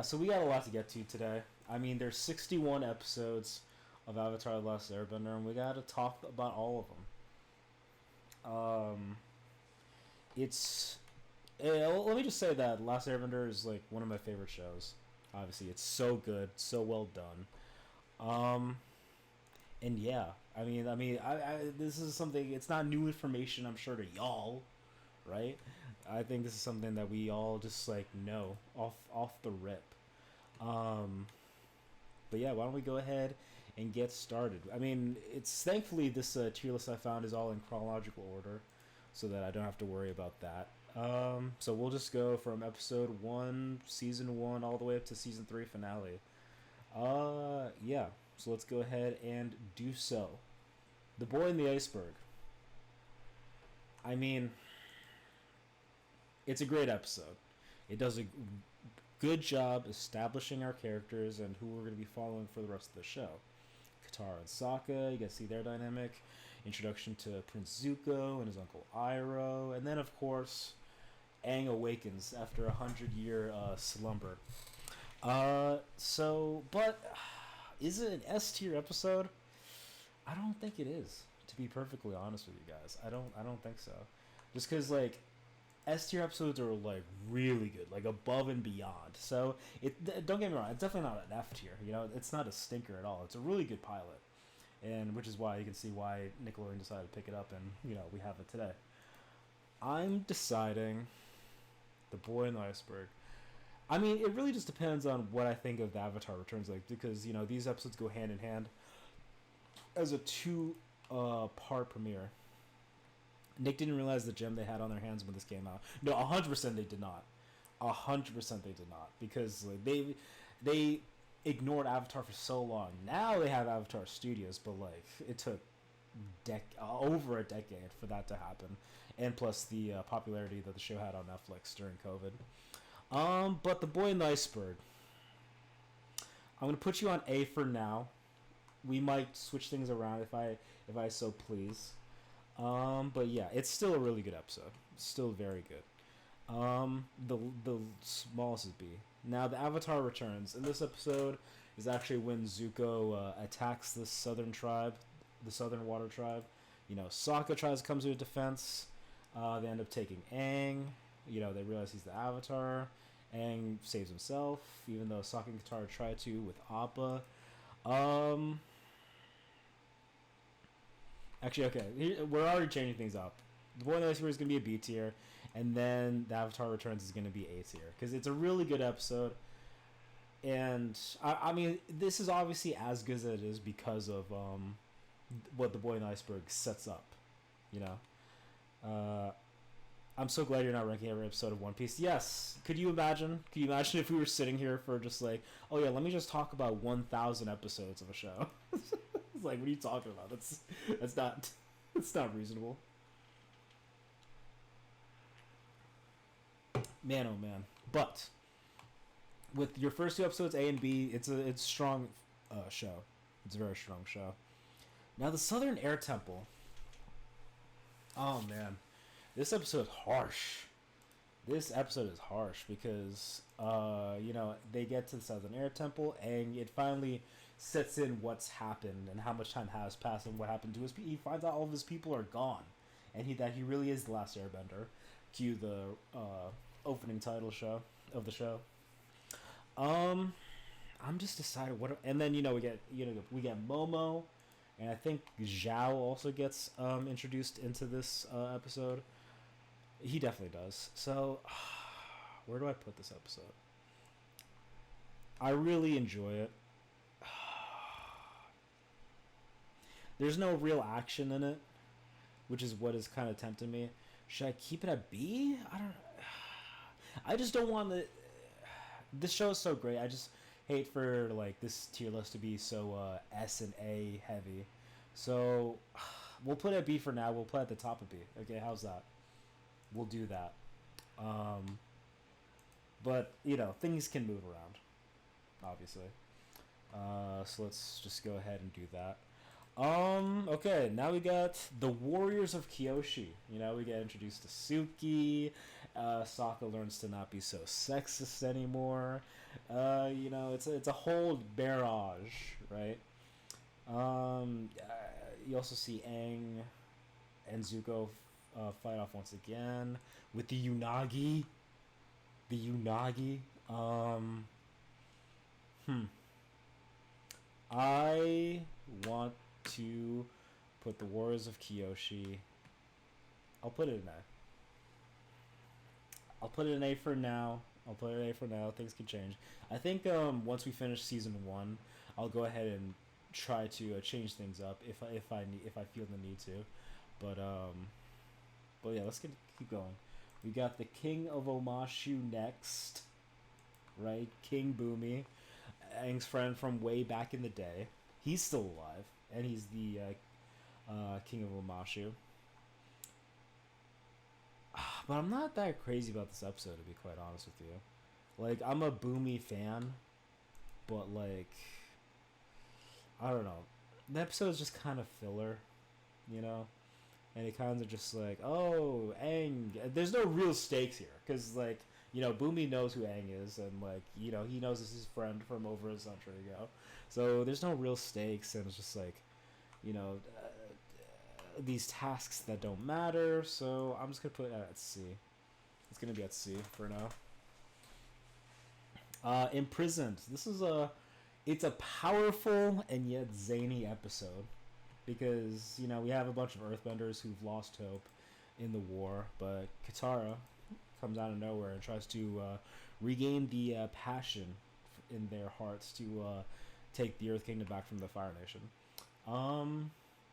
yeah, so we got a lot to get to today. I mean, there's 61 episodes of Avatar: The Last Airbender, and we got to talk about all of them. Um, it's let me just say that Last Airbender is like one of my favorite shows. Obviously, it's so good, so well done. Um, and yeah, this is something. It's not new information, I'm sure, to y'all, right? I think this is something that we all just like know off the rip. Um, but yeah, why don't we go ahead and get started? I mean, it's thankfully this tier list I found is all in chronological order, so that I don't have to worry about that. So we'll just go from episode 1, season 1, all the way up to season 3 finale. Yeah. So let's go ahead and do so. The Boy in the Iceberg. I mean, it's a great episode. It does a good job establishing our characters and who we're going to be following for the rest of the show. Katara and Sokka, you get to see their dynamic. Introduction to Prince Zuko and his uncle Iroh. And then, of course, Aang awakens after 100-year slumber. But is it an S tier episode? I don't think it is, to be perfectly honest with you guys. I don't think so. Just because, like, S tier episodes are like really good, like above and beyond. So don't get me wrong, it's definitely not an F tier. You know, it's not a stinker at all. It's a really good pilot, and which is why you can see why Nickelodeon decided to pick it up, and we have it today. I'm deciding The Boy in the Iceberg. I mean, it really just depends on what I think of the Avatar Returns, like, because these episodes go hand in hand as a two-part premiere. Nick didn't realize the gem they had on their hands when this came out. No, 100% they did not. 100% they did not, because like they ignored Avatar for so long. Now they have Avatar Studios, but like it took over a decade for that to happen, and plus the popularity that the show had on Netflix during COVID. But The Boy in the Iceberg, I'm gonna put you on A for now. We might switch things around if I so please. But yeah, it's still a really good episode. It's still very good. The smallest is B. Now the Avatar returns. In this episode is actually when Zuko attacks the southern tribe, the Southern Water tribe. Sokka tries to come to their defense. They end up taking Aang. They realize he's the Avatar. Aang saves himself, even though Sokka and Katara try to with Appa. Actually, okay, we're already changing things up. The Boy in the Iceberg is going to be a B tier, and then the Avatar Returns is going to be A tier, because it's a really good episode. And I mean, this is obviously as good as it is because of what The Boy in the Iceberg sets up. I'm so glad you're not ranking every episode of One Piece. Yes, could you imagine? Could you imagine if we were sitting here for just like, oh yeah, let me just talk about 1,000 episodes of a show? It's like, what are you talking about? That's not it's not reasonable. Man, oh man. But with your first two episodes, A and B, it's a strong show. It's a very strong show. Now the Southern Air Temple. Oh man, this episode is harsh. This episode is harsh because they get to the Southern Air Temple and it finally sets in what's happened and how much time has passed and what happened to his people. He finds out all of his people are gone, and that he really is the last Airbender. Cue the opening title show of the show. I'm just deciding what, and then we get Momo, and I think Zhao also gets introduced into this episode. He definitely does. So, where do I put this episode? I really enjoy it. There's no real action in it, which is what is kind of tempting me. Should I keep it at B? I just don't want the. This show is so great. I just hate for like this tier list to be so S and A heavy. So we'll put it at B for now. We'll put it at the top of B. Okay, how's that? We'll do that. But things can move around, obviously. So let's just go ahead and do that. Okay, now we got the Warriors of Kyoshi. We get introduced to Suki Sokka learns to not be so sexist anymore. It's a whole barrage, right? You also see Aang and Zuko fight off once again with the Unagi. The Unagi. Hmm. I want to put the Warriors of Kyoshi. I'll put it in A. I'll put it in A for now. Things can change. I think once we finish season 1, I'll go ahead and try to change things up if I feel the need to. But yeah, let's keep going. We got the King of Omashu next, right? King Boomy, Aang's friend from way back in the day. He's still alive, and he's the King of Omashu. But I'm not that crazy about this episode, to be quite honest with you. Like, I'm a Boomy fan, but like, I don't know. The episode is just kind of filler, you know? And it kind of just like, oh, Aang. There's no real stakes here, because like, Boomy knows who Aang is, and like, he knows this is his friend from over a century ago. So there's no real stakes, and it's just like, these tasks that don't matter. So I'm just gonna put it at C. It's gonna be at C for now. Imprisoned. It's a powerful and yet zany episode, because we have a bunch of Earthbenders who've lost hope in the war, but Katara comes out of nowhere and tries to regain the passion in their hearts to take the Earth Kingdom back from the Fire Nation.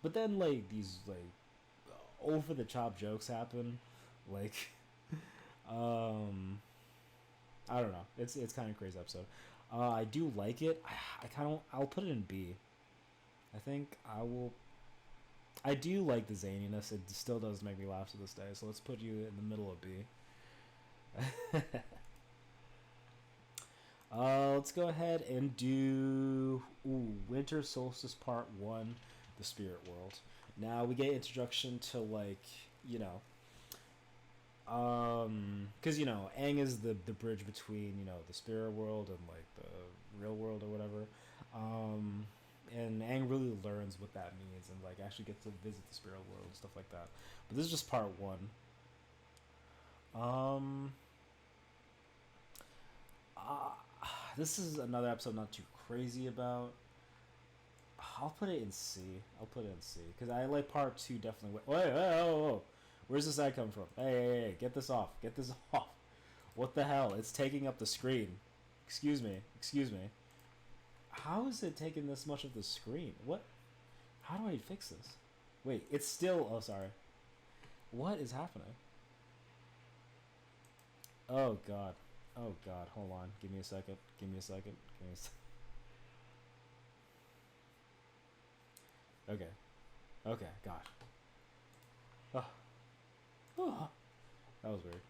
But then like these like over the top jokes happen, like I don't know. It's kind of crazy episode. I do like it. I'll put it in B. I think I do like the zaniness. It still does make me laugh to this day. So let's put you in the middle of B. Let's go ahead and do Winter Solstice Part 1, the Spirit World. Now we get introduction to like, because Aang is the bridge between the spirit world and like the real world or whatever, and Aang really learns what that means and like actually gets to visit the spirit world and stuff like that. But this is just part 1. This is another episode I'm not too crazy about. I'll put it in C. Because I like part 2 definitely. Wait. Where's this ad come from? Hey, get this off. What the hell? It's taking up the screen. Excuse me. How is it taking this much of the screen? What? How do I fix this? Wait, it's still... Oh, sorry. What is happening? Oh, God. Hold on. Give me a second. Okay, God. Oh, that was weird.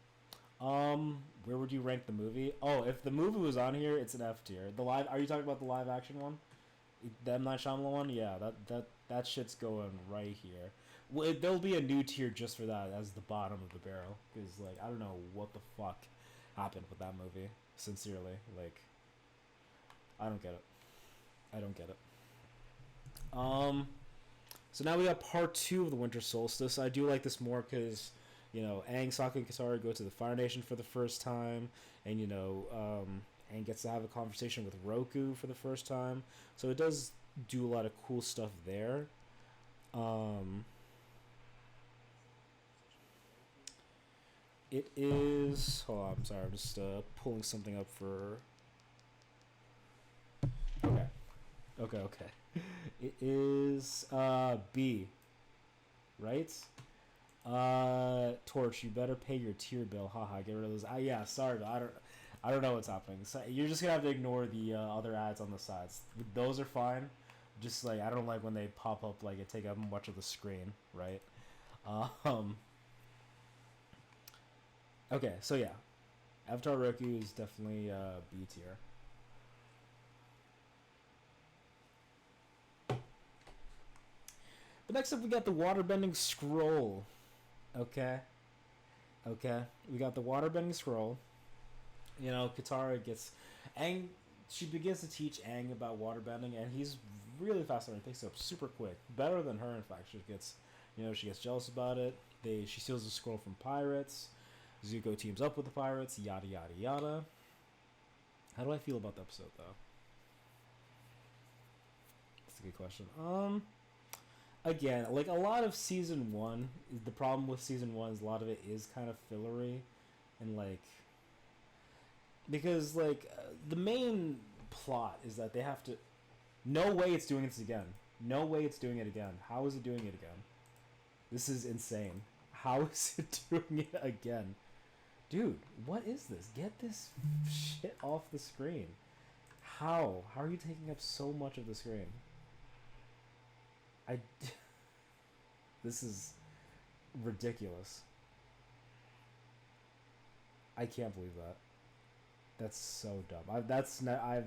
Where would you rank the movie? Oh, if the movie was on here, it's an F tier. Are you talking about the live action one? The M. Night Shyamalan one? Yeah, that shit's going right here. Well, there'll be a new tier just for that as the bottom of the barrel, because like I don't know what the fuck happened with that movie. Sincerely, like I don't get it. So now we got part 2 of the Winter Solstice. I do like this more because, Aang, Sokka, and Katara go to the Fire Nation for the first time, and Aang gets to have a conversation with Roku for the first time. So it does do a lot of cool stuff there. It is. Hold on, I'm sorry. I'm just pulling something up for. Okay. It is B, right? Torch, you better pay your tier bill. Haha, get rid of those. Yeah, sorry, but I don't know what's happening. So you're just gonna have to ignore the other ads on the sides. Those are fine. Just like I don't like when they pop up like it take up much of the screen, right? Okay, so yeah, Avatar Roku is definitely B tier. But next up, we got the waterbending scroll. Okay. Okay, we got the waterbending scroll. You know, Katara gets Aang. She begins to teach Aang about waterbending, and he's really fast learning. Picks up super quick, better than her. In fact, she gets jealous about it. She steals the scroll from pirates. Zuko teams up with the pirates. Yada yada yada. How do I feel about the episode, though? That's a good question. Again, like a lot of season one, the problem with season one is a lot of it is kind of fillery, and like because the main plot is that they have to. No way it's doing this again. No way it's doing it again. How is it doing it again? This is insane. How is it doing it again? Dude, what is this? Get this shit off the screen. How? How are you taking up so much of the screen? This is ridiculous. I can't believe that. That's so dumb. I've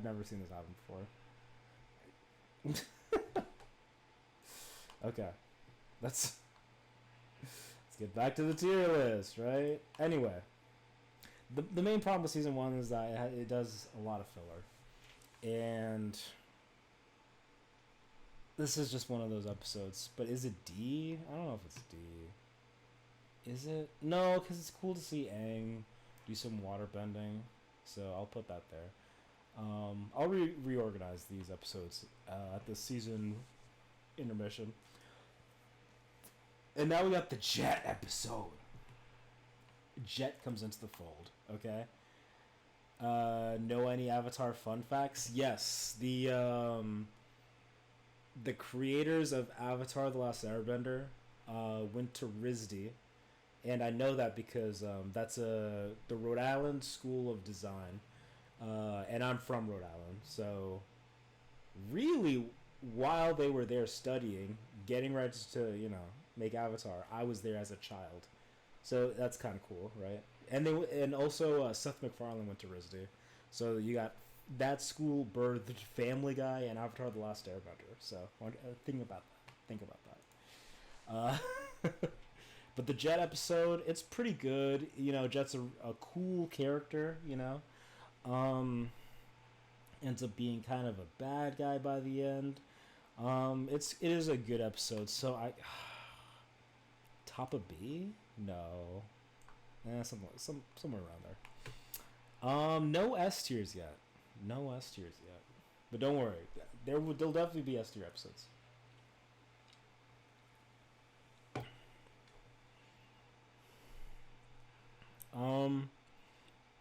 never seen this happen before. Okay, let's get back to the tier list, right? Anyway, the main problem with season one is that it does a lot of filler, and this is just one of those episodes. But is it D? I don't know if it's D. Is it? No, because it's cool to see Aang do some water bending, so I'll put that there. I'll reorganize these episodes at the season intermission. And now we got the Jet episode. Jet comes into the fold, okay? Know any Avatar fun facts? Yes, the creators of Avatar: The Last Airbender went to RISD, and I know that because that's the Rhode Island School of Design, and I'm from Rhode Island, so really, while they were there studying, getting ready to make Avatar, I was there as a child, so that's kind of cool, right? And also Seth MacFarlane went to RISD, so you got that school birthed Family Guy and Avatar: The Last Airbender. So think about that. But the Jet episode, it's pretty good. Jet's a cool character. Ends up being kind of a bad guy by the end. It is a good episode. So top of B? No, somewhere around there. No S tiers yet. No S tiers yet. But don't worry, there'll definitely be S tier episodes.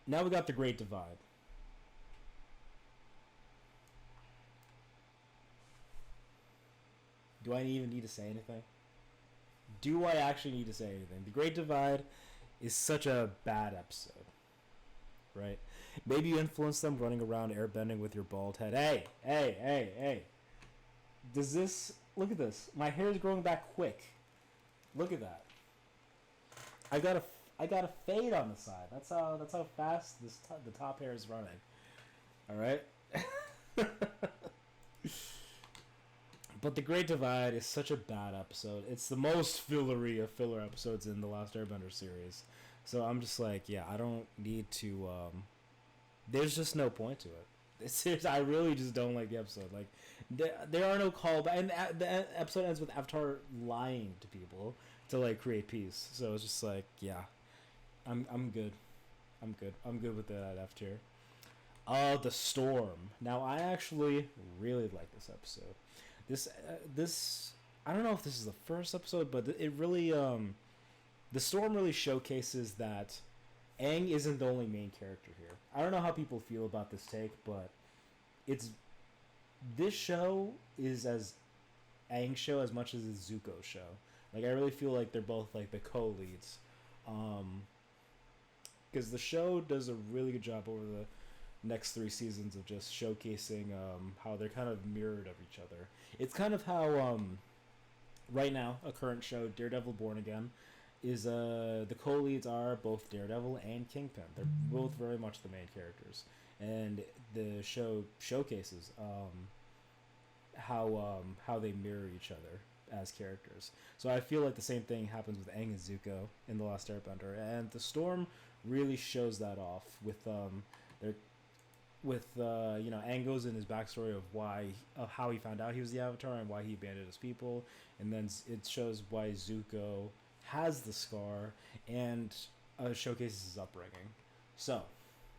Now we got the Great Divide. Do I even need to say anything? Do I actually need to say anything? The Great Divide is such a bad episode, right? Maybe you influence them running around airbending with your bald head. Hey. Does this... Look at this. My hair is growing back quick. Look at that. I got a fade on the side. That's how fast the top hair is running. All right? But The Great Divide is such a bad episode. It's the most fillery of filler episodes in the Last Airbender series. So I'm just like, yeah, I don't need to... there's just no point to it. Seriously, I really just don't like the episode. Like, there are no callbacks. And the episode ends with Avatar lying to people to, create peace. So it's just like, yeah, I'm good. I'm good with that F tier. The Storm. Now, I actually really like this episode. This I don't know if this is the first episode, but it really the Storm really showcases that Aang isn't the only main character here. I don't know how people feel about this take, but this show is as Aang's show as much as it's Zuko's show. I really feel like they're both the co-leads, because the show does a really good job over the next 3 seasons of just showcasing how they're kind of mirrored of each other. It's kind of how right now a current show, Daredevil Born Again, is the co-leads are both Daredevil and Kingpin. They're both very much the main characters, and the show showcases how they mirror each other. as characters. So I feel like the same thing happens with Aang and Zuko in The Last Airbender, and the Storm really shows that off with their you know, Aang goes in his backstory of how he found out he was the Avatar and why he abandoned his people, and then it shows why Zuko has the scar and showcases his upbringing. So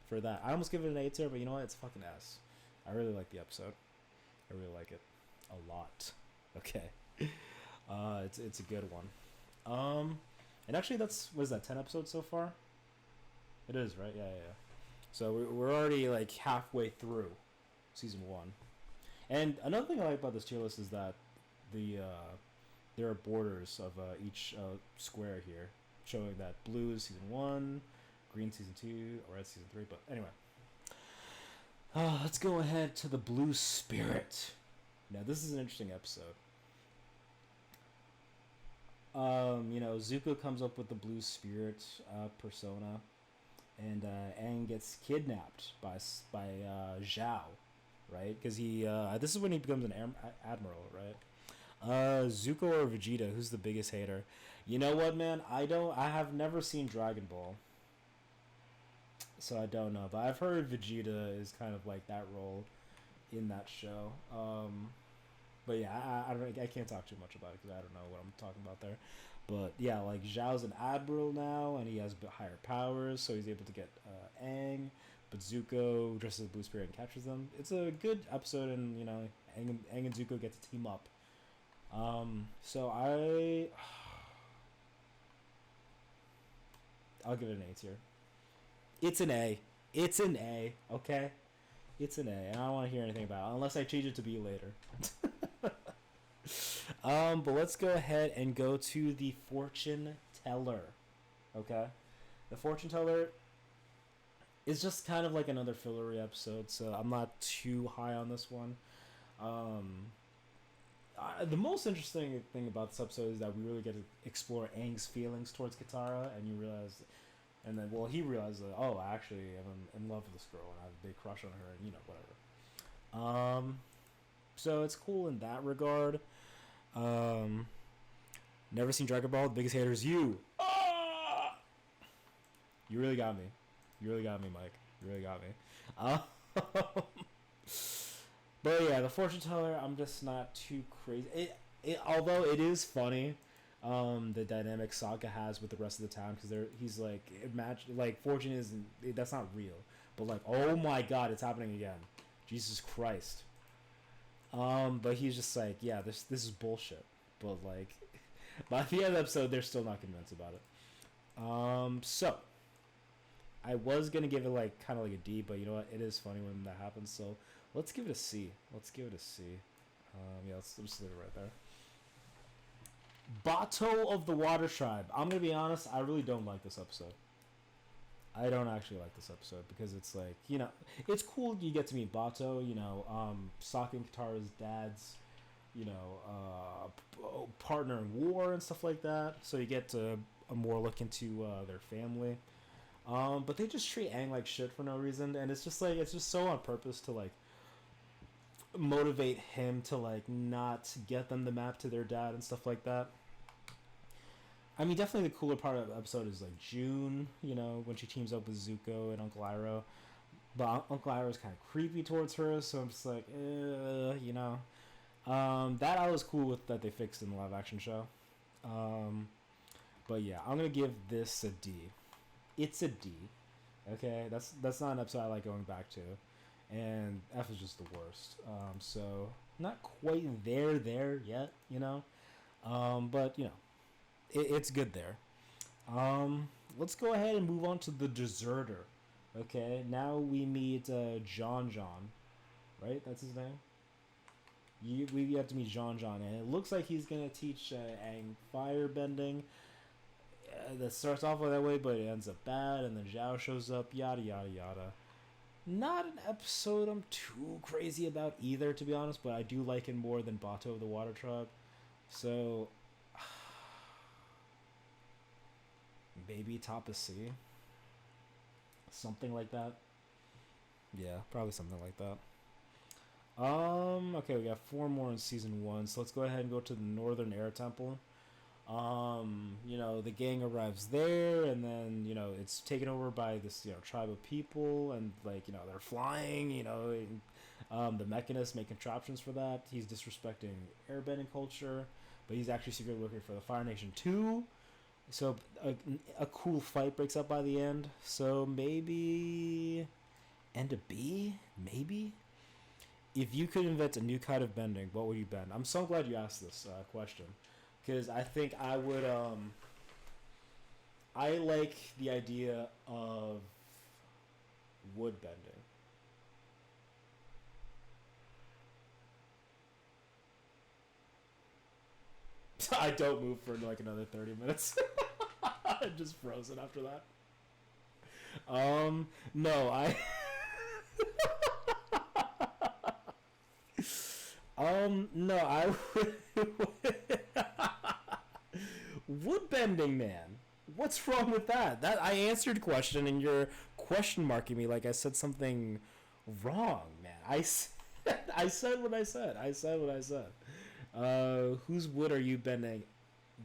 for that, I almost give it an A tier, but you know what? It's fucking S. I really like the episode. I really like it a lot. Okay, it's a good one. And actually, what is that, 10 episodes so far? It is, right? Yeah. So we're already like halfway through season 1. And another thing I like about this tier list is that there are borders of each square here, showing that blue is season 1, green season 2, or red season 3. But anyway, let's go ahead to the Blue Spirit. Now this is an interesting episode. You know, Zuko comes up with the Blue Spirit persona, and Aang gets kidnapped by Zhao, right? Because this is when he becomes an admiral, right? Zuko or Vegeta, who's the biggest hater? You know what, man? I have never seen Dragon Ball, so I don't know. But I've heard Vegeta is kind of like that role in that show. But yeah, I can't talk too much about it because I don't know what I'm talking about there. But yeah, like Zhao's an admiral now, and he has higher powers, so he's able to get Aang. But Zuko dresses as Blue Spirit and captures them. It's a good episode, and you know, Aang and Zuko get to team up. So I'll give it an A tier. It's an A. It's an A. Okay, it's an A, and I don't want to hear anything about it unless I change it to B later. But let's go ahead and go to the Fortune Teller. Okay, the Fortune Teller is just kind of like another fillery episode, so I'm not too high on this one. The most interesting thing about this episode is that we really get to explore Aang's feelings towards Katara, and you realize, and then he realizes that, oh, actually, I'm in love with this girl, and I have a big crush on her, and you know, whatever. So it's cool in that regard. Never seen Dragon Ball. The biggest hater is you. Ah! You really got me. You really got me, Mike. You really got me. But yeah, the Fortune Teller, I'm just not too crazy. Although it is funny, the dynamic Sokka has with the rest of the town, because he's like, imagine, like, fortune isn't, that's not real, but like, oh my god, it's happening again. Jesus Christ. But he's just like, yeah, this is bullshit. But like, by the end of the episode, they're still not convinced about it. So I was gonna give it like kind of like a D, but you know what? It is funny when that happens. So let's give it a C. Let's give it a C. Yeah, let's just leave it right there. Bato of the Water Tribe. I'm gonna be honest. I really don't like this episode. I don't actually like this episode because it's like, you know, it's cool you get to meet Bato, you know, Sokka and Katara's dad's, you know, partner in war and stuff like that. So you get to a more look into their family. But they just treat Aang like shit for no reason, and it's just like, it's just so on purpose to like motivate him to like not get them the map to their dad and stuff like that. I mean, definitely the cooler part of the episode is like June, you know, when she teams up with Zuko and Uncle Iroh. But Uncle Iroh is kind of creepy towards her, so I'm just like, you know. That I was cool with that they fixed in the live action show. But yeah, I'm gonna give this a D. It's a D. Okay, that's not an episode I like going back to, and F is just the worst. So not quite there yet, you know. But you know. It's good there. Let's go ahead and move on to the Deserter. Okay, now we meet John, right? That's his name. We have to meet John, and it looks like he's gonna teach Aang firebending. That starts off that way, but it ends up bad, and then Zhao shows up. Yada yada yada. Not an episode I'm too crazy about either, to be honest, but I do like it more than Bato of the Water Tribe. So maybe top of C. Something like that. Yeah, probably something like that. Okay, we got four more in season one, so let's go ahead and go to the Northern Air Temple. The gang arrives there, and then it's taken over by this tribe of people, and they're flying. The mechanists make contraptions for that. He's disrespecting airbending culture, but he's actually secretly working for the Fire Nation too. So a cool fight breaks up by the end. So maybe end a B, maybe. If you could invent a new kind of bending, what would you bend? I'm so glad you asked this question, because I think I would. I like the idea of wood bending. I don't move for like another 30 minutes. I'm just frozen after that. No, I. No, I would. Wood bending, man. What's wrong with that? That I answered question and you're question marking me like I said something wrong, man. I said what I said. I said what I said. Whose wood are you bending?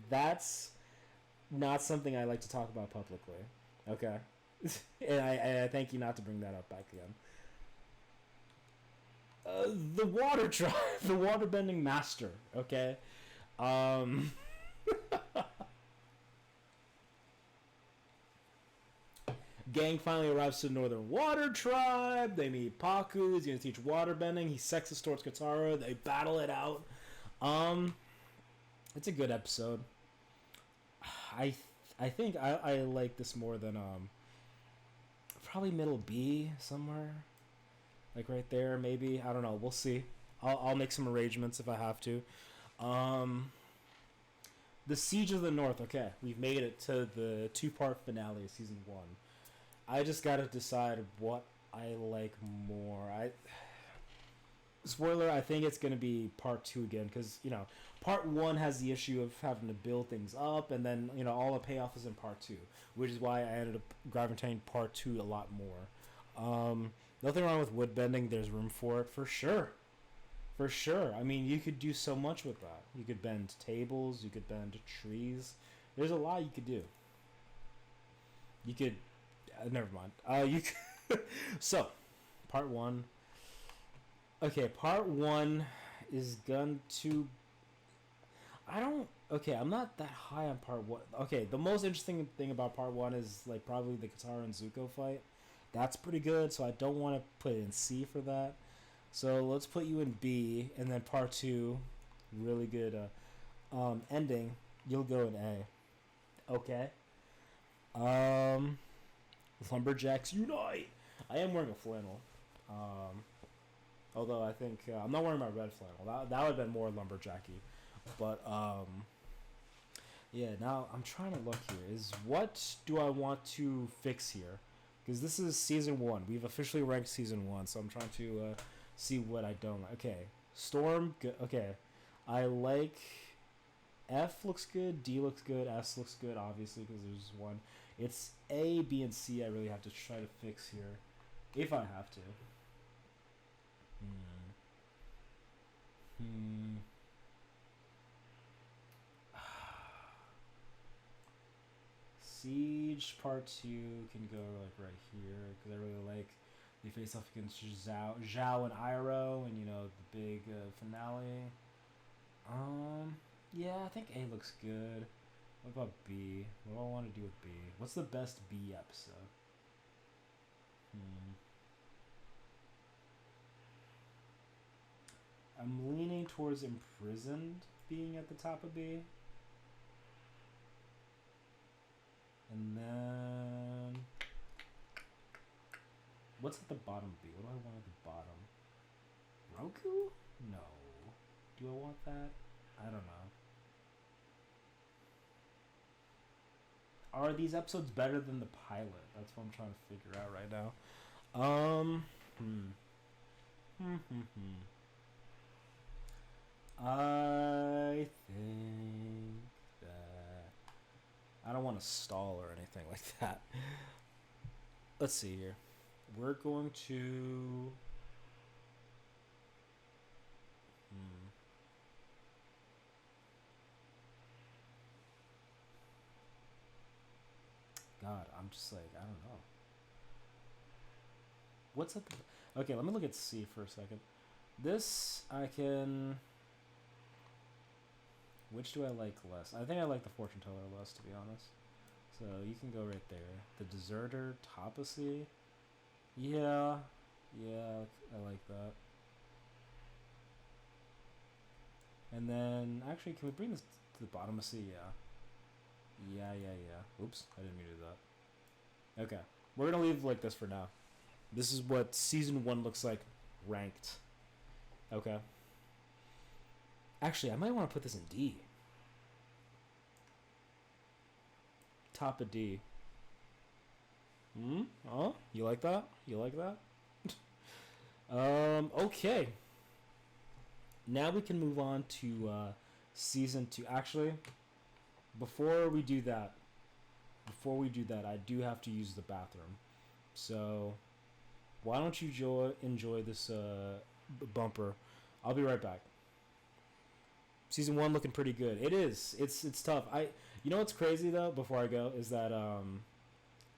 That's not something I like to talk about publicly. Okay. And I thank you not to bring that up back again. The water tribe, the waterbending master. Okay. Um, Gang finally arrives to the Northern Water Tribe. They meet Paku. He's gonna teach waterbending. He's sexist towards Katara. They battle it out. Um, it's a good episode. I I think I like this more than probably middle B somewhere, like right there maybe. I don't know. We'll see. I'll make some arrangements if I have to. Um, the Siege of the North. Okay, we've made it to the two-part finale of season one. I just gotta decide what I like more. I spoiler. I think it's gonna be part two again because part one has the issue of having to build things up, and then all the payoff is in part two, which is why I ended up gravitating part two a lot more. Nothing wrong with wood bending. There's room for it for sure. For sure. I mean, you could do so much with that. You could bend tables. You could bend trees. There's a lot you could do. You could. Never mind. You could. So, part one. Okay, part one is going to. I don't. Okay, I'm not that high on part one. Okay, the most interesting thing about part one is like probably the Katara and Zuko fight. That's pretty good. So I don't want to put it in C for that. So let's put you in B, and then part two, really good ending. You'll go in A. Okay. Um, Lumberjacks unite. I am wearing a flannel. Although I think I'm not wearing my red flannel. That would have been more lumberjacky. But yeah. Now I'm trying to look here. Is what do I want to fix here? Because this is season one. We've officially ranked season one, so I'm trying to see what I don't like. Okay, Storm. Good. Okay, I like. F looks good. D looks good. S looks good. Obviously, because there's one. It's A, B, and C. I really have to try to fix here, if I have to. Hmm. Siege Part 2 can go like right here because I really like they face off against Zhao and Iroh and the big finale. Yeah, I think A looks good. What about B? What do I want to do with B? What's the best B episode? I'm leaning towards Imprisoned being at the top of B. And then what's at the bottom B? What do I want at the bottom? Roku? No. Do I want that? I don't know. Are these episodes better than the pilot? That's what I'm trying to figure out right now. I think that I don't want to stall or anything like that. Let's see here. We're going to. Hmm. God, I'm just like, I don't know. What's at the... Okay, let me look at C for a second. This, I can... Which do I like less? I think I like the fortune teller less, to be honest. So you can go right there. The deserter, top of C. Yeah, yeah, I like that. And then, actually, can we bring this to the bottom of C? Yeah. Yeah. Oops, I didn't mean to do that. Okay, we're gonna leave like this for now. This is what season 1 looks like, ranked. Okay. Actually, I might want to put this in D. Top of D. Oh, you like that? You like that? Okay. Now we can move on to season 2. Actually, before we do that, I do have to use the bathroom. So, why don't you enjoy this bumper? I'll be right back. Season 1 looking pretty good. It is. It's tough. You know what's crazy though? Before I go, is that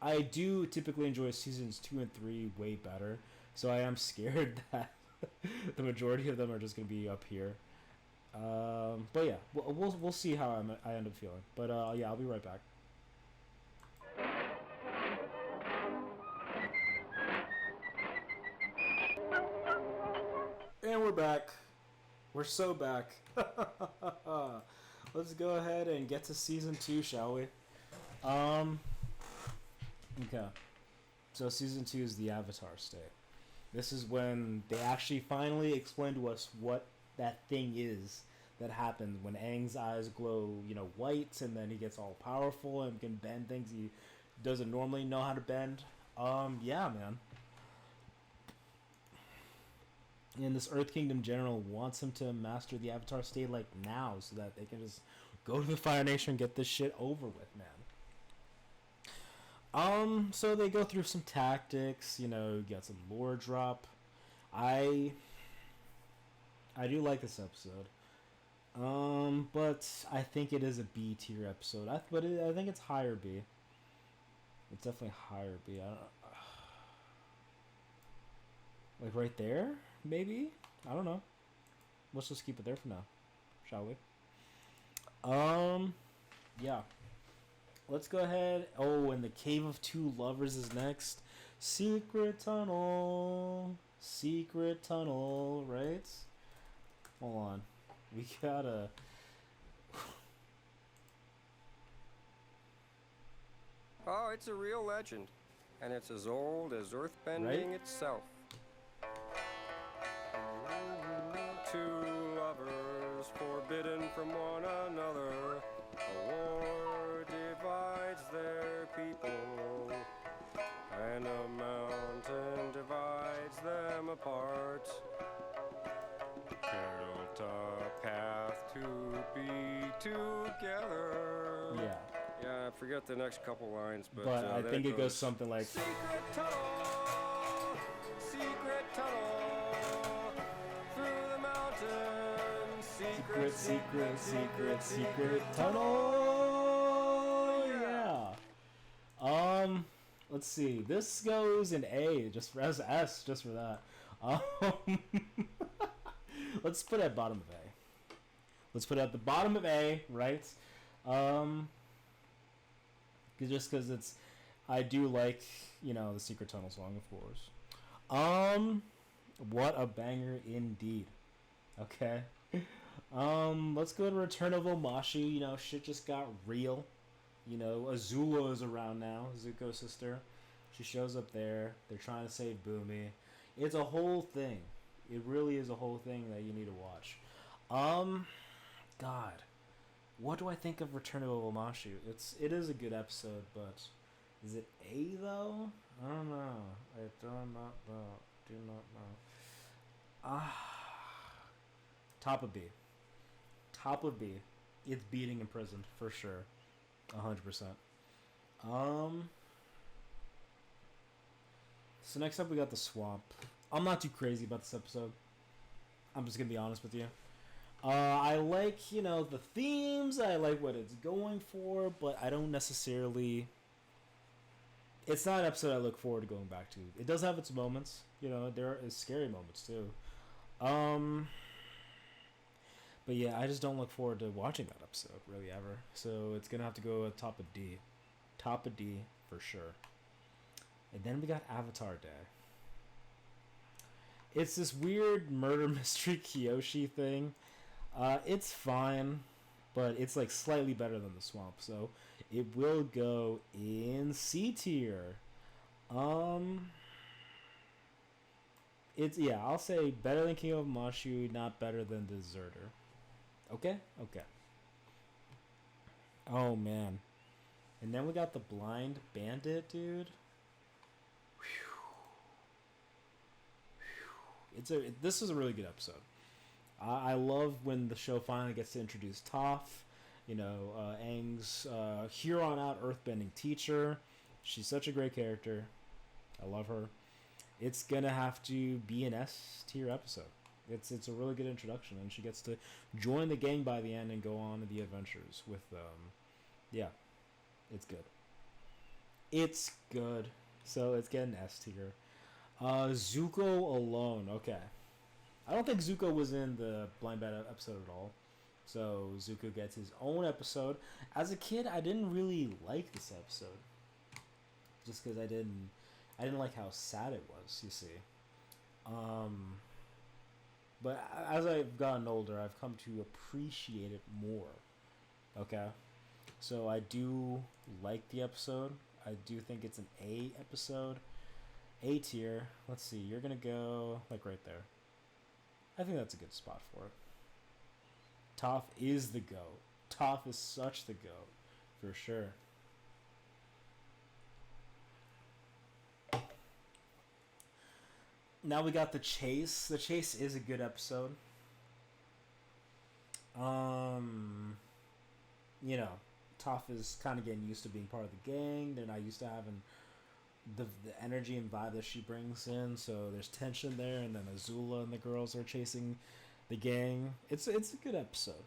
I do typically enjoy seasons 2 and 3 way better. So I am scared that the majority of them are just gonna be up here. But yeah, we'll see how I end up feeling. But yeah, I'll be right back. And we're back. We're so back. Let's go ahead and get to season 2, shall we? Okay. So season 2 is the Avatar state. This is when they actually finally explain to us what that thing is that happens when Aang's eyes glow, white, and then he gets all powerful and can bend things he doesn't normally know how to bend. Yeah, man. And this Earth Kingdom general wants him to master the Avatar state like now, so that they can just go to the Fire Nation and get this shit over with, man. So they go through some tactics, get some lore drop. I do like this episode. But I think it is a B tier episode. I think it's higher B. It's definitely higher B. Like right there, maybe. I don't know. Let's just keep it there for now, shall we? Yeah. Let's go ahead. Oh, and the Cave of Two Lovers is next. Secret tunnel, right? Hold on. We gotta... Oh, it's a real legend. And it's as old as earthbending itself. Two lovers forbidden from one another. A war divides their people. And a mountain divides them apart. Built a path to be together. Yeah. Yeah, I forget the next couple lines, but I think it goes something like... Secret tunnel, through the mountain, secret tunnel. Yeah. Let's see. This goes in A, just for as S, just for that. Let's put it at bottom of A. Let's put it at the bottom of A, right? Just because I do like, the Secret Tunnel song, of course. What a banger indeed. Okay. Let's go to Return of Omashi. Shit just got real. Azula is around now, Zuko's sister. She shows up there. They're trying to save Boomy. It's a whole thing. It really is a whole thing that you need to watch. God. What do I think of Return of Omashi? It is a good episode, but is it A though? I don't know. I do not know. Top of B. Top of B. It's beating Imprisoned for sure. 100%. So next up we got the Swamp. I'm not too crazy about this episode. I'm just gonna be honest with you. I like, the themes. I like what it's going for, but I don't necessarily. It's not an episode I look forward to going back to. It does have its moments. There is scary moments too. Um, but yeah, I just don't look forward to watching that episode really ever. So it's gonna have to go at top of D for sure. And then we got Avatar Day. It's this weird murder mystery Kyoshi thing. It's fine, but it's like slightly better than the Swamp, so it will go in C tier. It's I'll say better than King of Mashu, not better than Deserter. Okay, okay. Oh man, and then we got the Blind Bandit, dude. This is a really good episode. I love when the show finally gets to introduce Toph, Aang's here on out earthbending teacher. She's such a great character. I love her. It's gonna have to be an S tier episode. It's a really good introduction, and she gets to join the gang by the end and go on to the adventures with yeah, it's good. It's good. So it's getting S tier. Zuko alone. Okay. I don't think Zuko was in the Blind Bad episode at all. So Zuko gets his own episode. As a kid, I didn't really like this episode. Just because I didn't like how sad it was, you see. But as I've gotten older, I've come to appreciate it more. Okay? So I do like the episode. I do think it's an A episode. A tier. Let's see. You're going to go like right there. I think that's a good spot for it. Toph is the GOAT. Toph is such the GOAT. For sure. Now we got The Chase. The Chase is a good episode. Toph is kind of getting used to being part of the gang. They're not used to having the energy and vibe that she brings in, so there's tension there, and then Azula and the girls are chasing the gang. It's a good episode.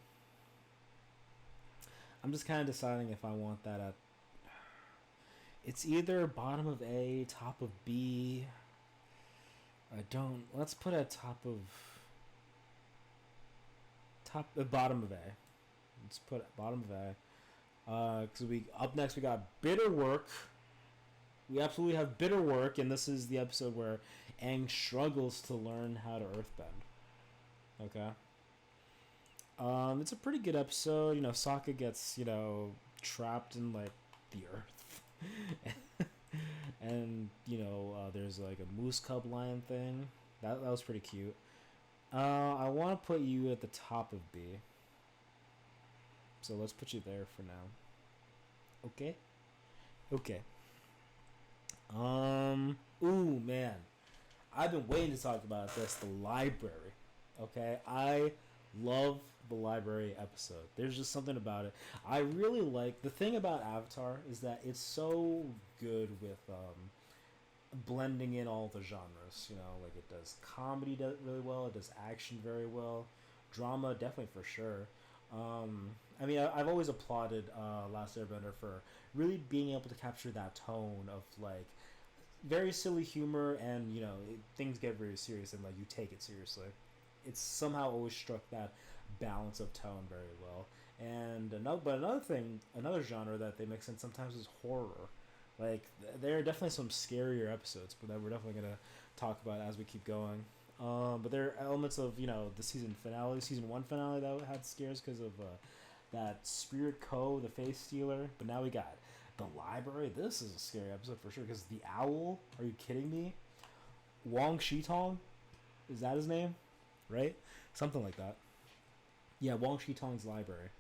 I'm just kind of deciding if I want that at. It's either bottom of A, top of B. I don't. Let's put it at bottom of A. Let's put bottom of A. Because up next we got Bitter Work. We absolutely have Bitter Work, and this is the episode where Aang struggles to learn how to earthbend. Okay. It's a pretty good episode. Sokka gets, trapped in, like, the earth. And, there's, like, a moose cub lion thing. That was pretty cute. I want to put you at the top of B. So let's put you there for now. Okay? Okay. Ooh, man. I've been waiting to talk about this. The library. Okay? I love the library episode. There's just something about it. I really like... The thing about Avatar is that it's so good with blending in all the genres. Like it does comedy really well. It does action very well. Drama, definitely for sure. I've always applauded Last Airbender for really being able to capture that tone of, like, very silly humor, and things get very serious and, like, you take it seriously. It's somehow always struck that balance of tone very well. And another genre that they mix in sometimes is horror. Like, there are definitely some scarier episodes, but that we're definitely gonna talk about as we keep going. But there are elements of the season 1 finale that had scares because of that Spirit Co, the Face Stealer. But now we got the library. This is a scary episode for sure because the owl. Are you kidding me? Wong Shitong, is that his name? Right? Something like that. Yeah, Wong Shitong's library.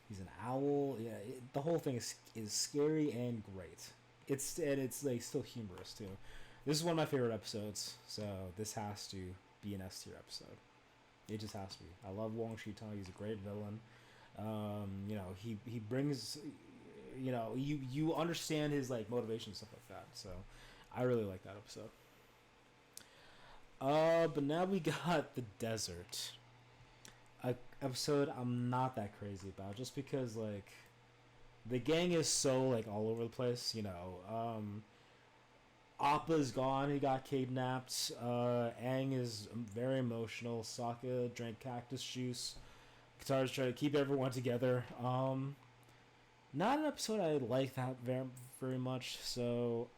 He's an owl. Yeah, the whole thing is scary and great. It's like still humorous too. This is one of my favorite episodes, so this has to be an S tier episode. It just has to be. I love Wong Shitong. He's a great villain. He brings, you understand his, like, motivation and stuff like that. So I really like that episode. But now we got the desert. a episode I'm not that crazy about, just because like the gang is so like all over the place. Appa's gone. He got kidnapped. Aang is very emotional. Sokka drank cactus juice. Katara's trying to keep everyone together. Not an episode I like that very, very much, so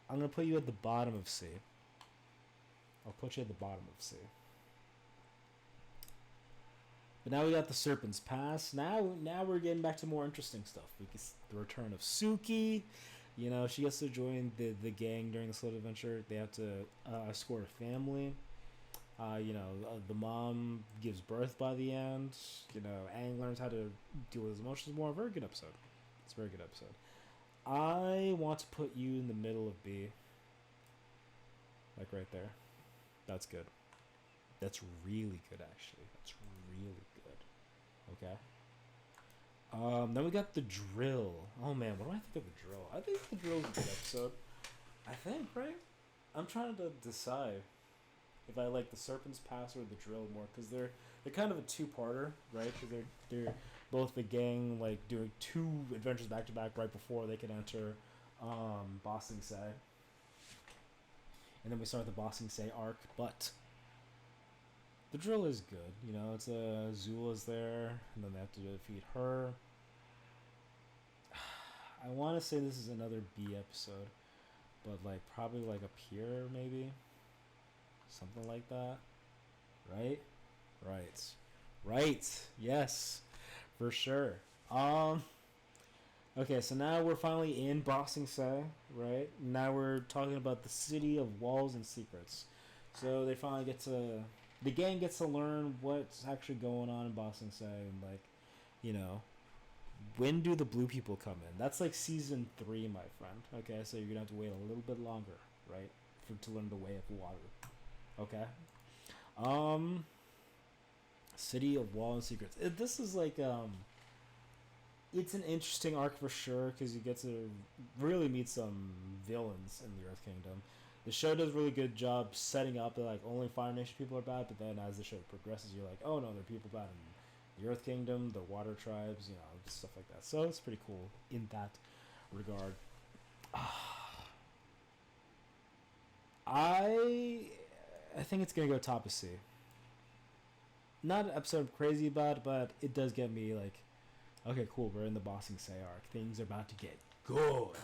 I'm going to put you at the bottom of C. I'll put you at the bottom of C. But now we got the Serpent's Pass. Now we're getting back to more interesting stuff. We get the return of Suki. She gets to join the gang during this little adventure. They have to escort a family. The mom gives birth by the end. Aang learns how to deal with his emotions more. Very good episode. It's a very good episode. I want to put you in the middle of B. Like right there. That's good. That's really good, actually. That's really good. Okay. Then we got the drill. Oh man, what do I think of the drill? I think the drill's a good episode. I think, right? I'm trying to decide if I like the Serpent's Pass or the drill more, because they're kind of a two-parter, right? Because they're both the gang like doing two adventures back to back right before they can enter Ba Sing Se, and then we start the Ba Sing Se arc. But the drill is good, It's Zula's there, and then they have to defeat her. I want to say this is another B episode, but like probably like up here maybe. Something like that. Right? Right. Yes. For sure. Okay, so now we're finally in Ba Sing Se, right? Now we're talking about the city of walls and secrets. So they finally the gang gets to learn what's actually going on in Ba Sing Se, and when do the blue people come in? That's like season 3, my friend. Okay, so you're gonna have to wait a little bit longer, right? To learn the way of water. Okay. City of Wall and Secrets. This is like it's an interesting arc for sure, because you get to really meet some villains in the Earth Kingdom. The show does a really good job setting up that like only Fire Nation people are bad, but then as the show progresses, you're like, oh no, there are people bad in the Earth Kingdom, the Water Tribes, stuff like that. So it's pretty cool in that regard. I think it's gonna go top of C. Not an episode I'm crazy about, but it does get me like, okay, cool, we're in the Ba Sing Se arc. Things are about to get good.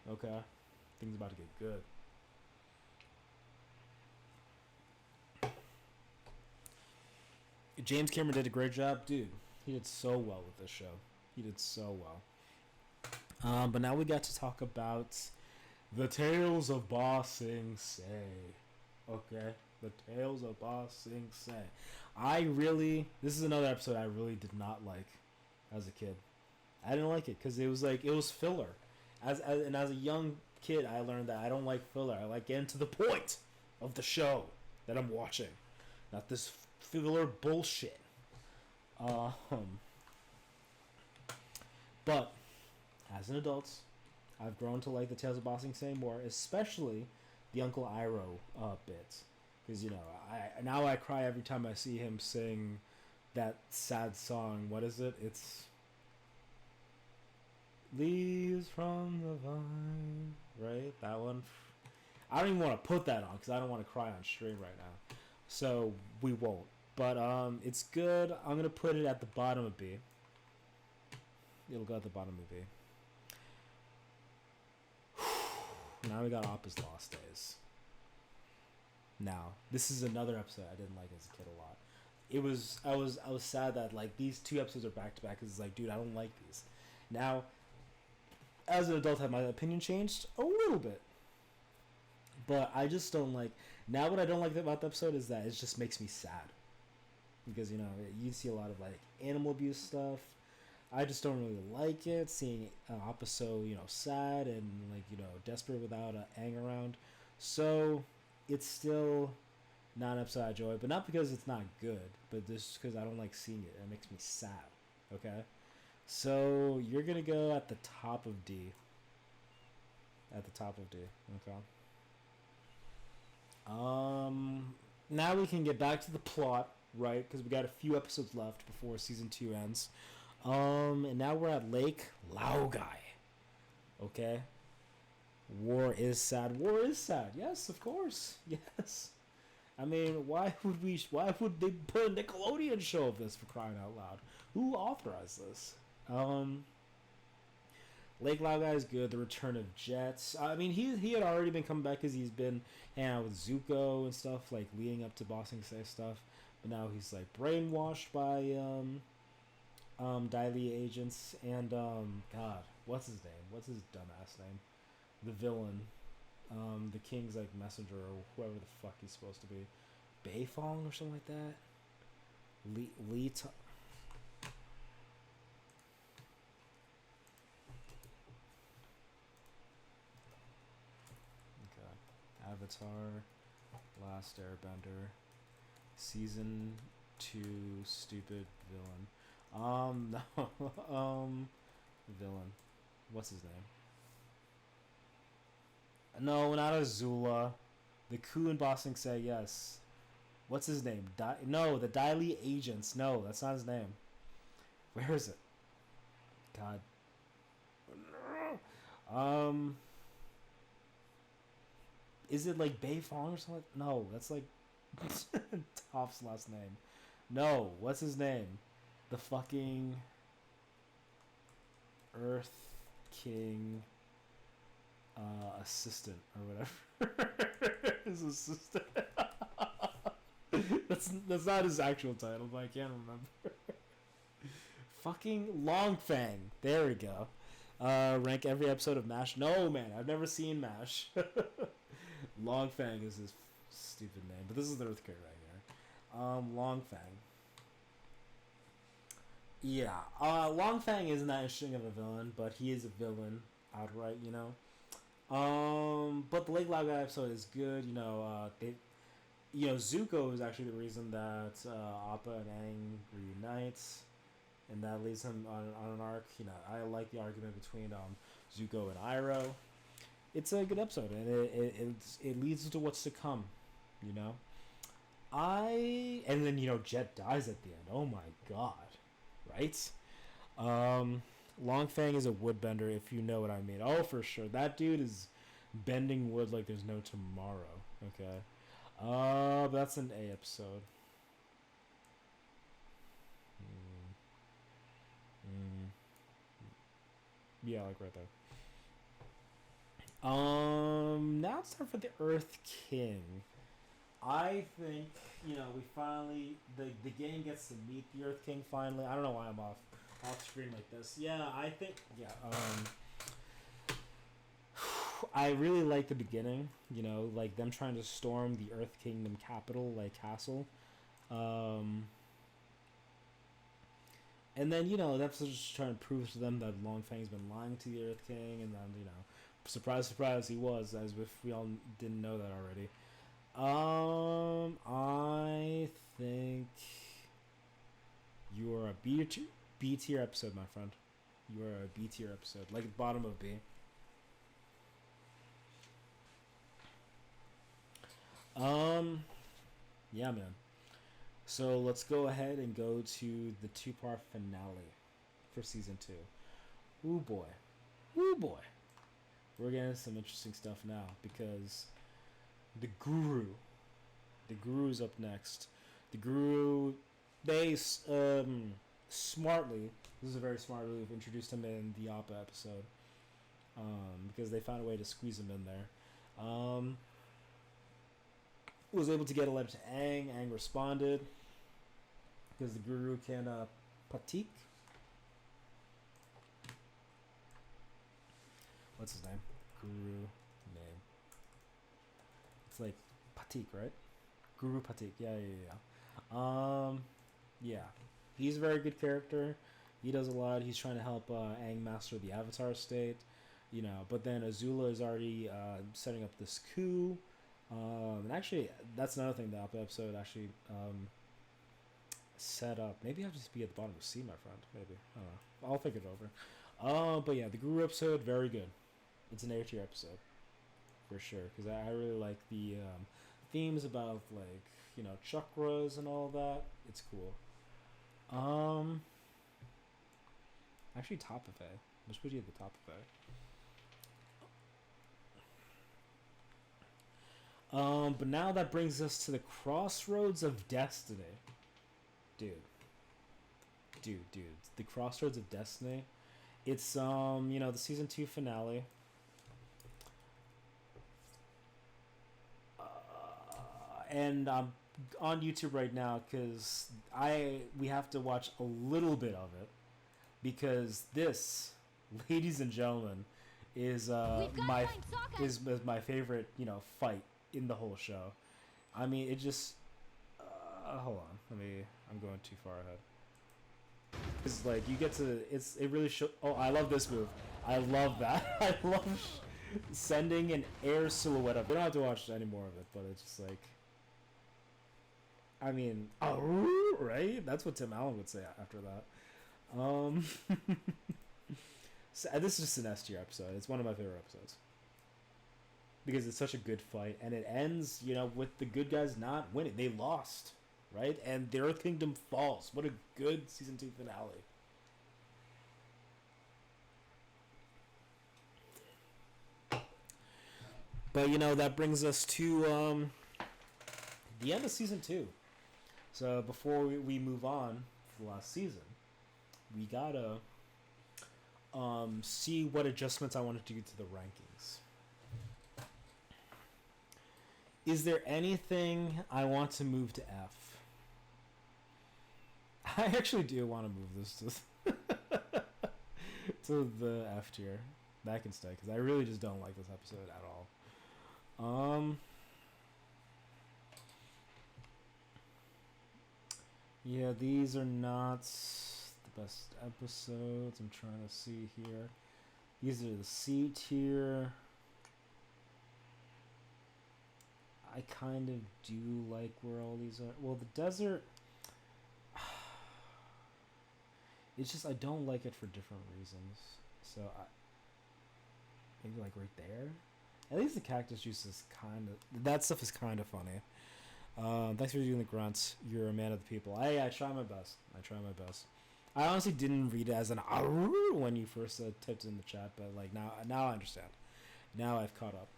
Okay? Things are about to get good. James Cameron did a great job. Dude, he did so well with this show. He did so well. But now we got to talk about the Tales of Ba Sing Se. Okay? The Tales of Ba Sing Se. This is another episode I really did not like as a kid. I didn't like it because it was filler. As a young kid, I learned that I don't like filler. I like getting to the point of the show that I'm watching, not this filler bullshit. But as an adult, I've grown to like the Tales of Ba Sing Se more, especially the Uncle Iroh bit, because I cry every time I see him sing that sad song. What is it? It's Leaves from the Vine, right? That one. I don't even want to put that on because I don't want to cry on stream right now, so we won't. But it's good. I'm gonna put it at the bottom of B. It'll go at the bottom of B. Now we got Appa's Lost Days. Now, this is another episode I didn't like as a kid a lot. I was sad that like these two episodes are back to back, because it's like, dude, I don't like these. Now, as an adult, have my opinion changed a little bit, but I just don't like. Now, what I don't like about the episode is that it just makes me sad, because you see a lot of like animal abuse stuff. I just don't really like it, seeing Appa so sad and like desperate without Aang around. So it's still not an episode I enjoy, but not because it's not good, but just because I don't like seeing it. It makes me sad. Okay, so you're gonna go at the top of D. At the top of D. Okay. Now we can get back to the plot. right? Because we got a few episodes left before season 2 ends. And now we're at Lake Laogai. Okay. War is sad. War is sad. Yes, of course. Yes. I mean, why would they put a Nickelodeon show of this, for crying out loud? Who authorized this? Lake Laogai is good. The return of Jets. I mean, he had already been coming back because he's been hanging out with Zuko and stuff, like leading up to Bossing Say stuff. But now he's like brainwashed by Dai Li agents and God, what's his name? What's his dumbass name? The villain, the king's like messenger or whoever the fuck he's supposed to be, Beifong or something like that. Li. Okay. Avatar, Last Airbender, season 2, stupid villain. No, villain. What's his name? No, not Azula. The coup in Bossing Say, yes. What's his name? No, the Dai Li agents. No, that's not his name. Where is it? God. Is it like Beifong or something? No, that's like Toph's last name. No, what's his name? The fucking Earth King assistant or whatever. His assistant. That's not his actual title, but I can't remember. Fucking Longfang. There we go. Rank every episode of MASH. No, man, I've never seen MASH. Longfang is his stupid name, but this is the Earthquake right here. Longfang. Yeah, Longfang isn't that interesting of a villain, but he is a villain outright, you know. But the Lake Laogai episode is good, you know. Zuko is actually the reason that Appa and Aang reunites, and that leads him on an arc. You know, I like the argument between Zuko and Iroh. It's a good episode, and it leads to what's to come, you know. And then Jet dies at the end. Oh my god, right? Longfang is a woodbender, if you know what I mean. Oh, for sure, that dude is bending wood like there's no tomorrow. Okay, but that's an A episode. Yeah, like right there. Now it's time for the Earth King. I think we finally the gang gets to meet the Earth King finally. I don't know why I'm off screen like this. Yeah, I think I really like the beginning. Like them trying to storm the Earth Kingdom capital, like castle. And then that's just trying to prove to them that Longfang's been lying to the Earth King, and then surprise, surprise, he was, as if we all didn't know that already. I think you are a B tier episode, my friend. You are a B tier episode, like the bottom of B. Yeah, man. So let's go ahead and go to the 2-part finale for season 2. Ooh boy. Ooh boy. We're getting some interesting stuff now because the Guru is up next. The Guru, they smartly, this is a very smart move, introduced him in the Appa episode because they found a way to squeeze him in there. Was able to get a letter to Aang. Aang responded because the Guru can Patik. What's his name? Guru name. It's like Patik, right? Guru Patik. Yeah. Yeah. He's a very good character. He does a lot. He's trying to help Aang master the Avatar state. But then Azula is already setting up this coup. And actually, that's another thing the episode actually set up. Maybe I'll just be at the bottom of C, my friend. Maybe. I don't know. I'll think it over. But yeah, the Guru episode, very good. It's an A tier episode. For sure. Because I really like the themes about, like, chakras and all that. It's cool. Actually, top of A. Let's put you at the top of A. But now that brings us to the crossroads of destiny, dude. The crossroads of destiny. It's the season 2 finale. And I'm on YouTube right now because we have to watch a little bit of it because this, ladies and gentlemen, is my favorite fight in the whole show. I mean, it just hold on. I'm going too far ahead. It's like you get to it really show. Oh, I love this move. I love that. I love sending an air silhouette up. We don't have to watch any more of it, but it's just like. I mean, right? That's what Tim Allen would say after that. So, this is just an S tier episode. It's one of my favorite episodes because it's such a good fight, and it ends, with the good guys not winning. They lost, right? And the Earth Kingdom falls. What a good season 2 finale. But that brings us to the end of season 2. So before we move on to the last season, we gotta see what adjustments I want to do to the rankings. Is there anything I want to move to F? I actually do want to move this to the F tier. That can stay because I really just don't like this episode at all. Yeah, these are not the best episodes. I'm trying to see here. These are the C tier. I kind of do like where all these are. Well, the desert. It's just I don't like it for different reasons. So maybe like right there. At least the cactus juice is that stuff is kind of funny. Thanks for doing the grunts. You're a man of the people. I try my best. I honestly didn't read it as an "aroo" when you first typed in the chat, but like now I understand. Now I've caught up.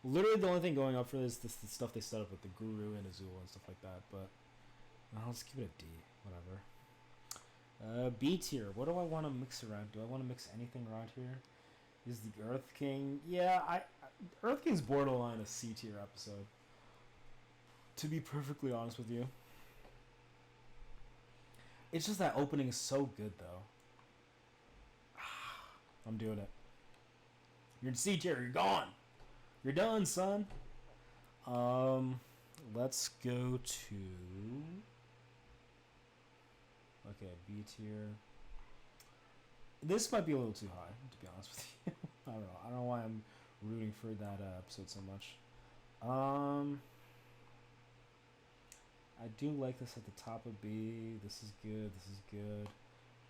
Literally, the only thing going up for this is the stuff they set up with the Guru and Azul and stuff like that. But I'll just keep it a D. Whatever. B tier. What do I want to mix around? Do I want to mix anything around here? Is the Earth King? Yeah, Earth King's borderline a C tier episode. To be perfectly honest with you. It's just that opening is so good, though. I'm doing it. You're in C tier. You're gone. You're done, son. Let's go to. Okay, B tier. This might be a little too high, to be honest with you. I don't know. I don't know why I'm rooting for that episode so much. I do like this at the top of B. This is good.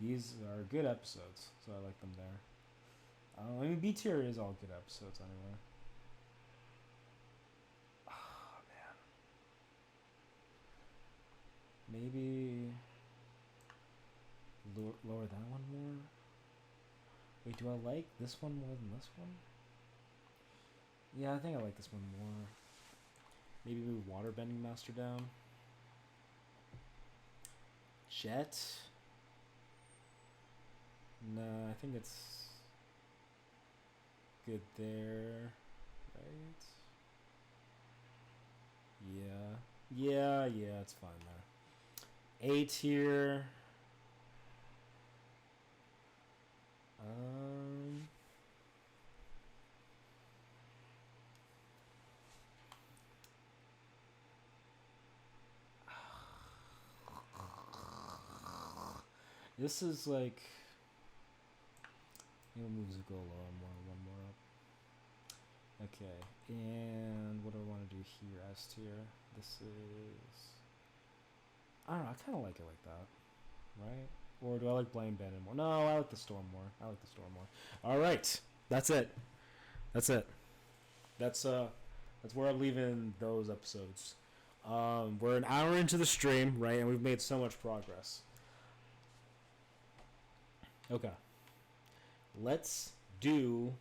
These are good episodes, so I like them there. I mean, B tier is all good episodes anyway. Oh, man. Maybe lower that one more. Wait, do I like this one more than this one? Yeah, I think I like this one more. Maybe move Waterbending Master down. Jet. Nah, I think it's good there, right? Yeah, it's fine there. A tier. This is like. We'll move Zuko lower one more up. Okay, and what do I want to do here? S tier. This is. I don't know. I kind of like it like that, right? Or do I like Blame Bandit more? No, I like the Storm more. All right, that's it. That's it. That's where I'm leaving those episodes. We're an hour into the stream, right, and we've made so much progress. Okay, let's do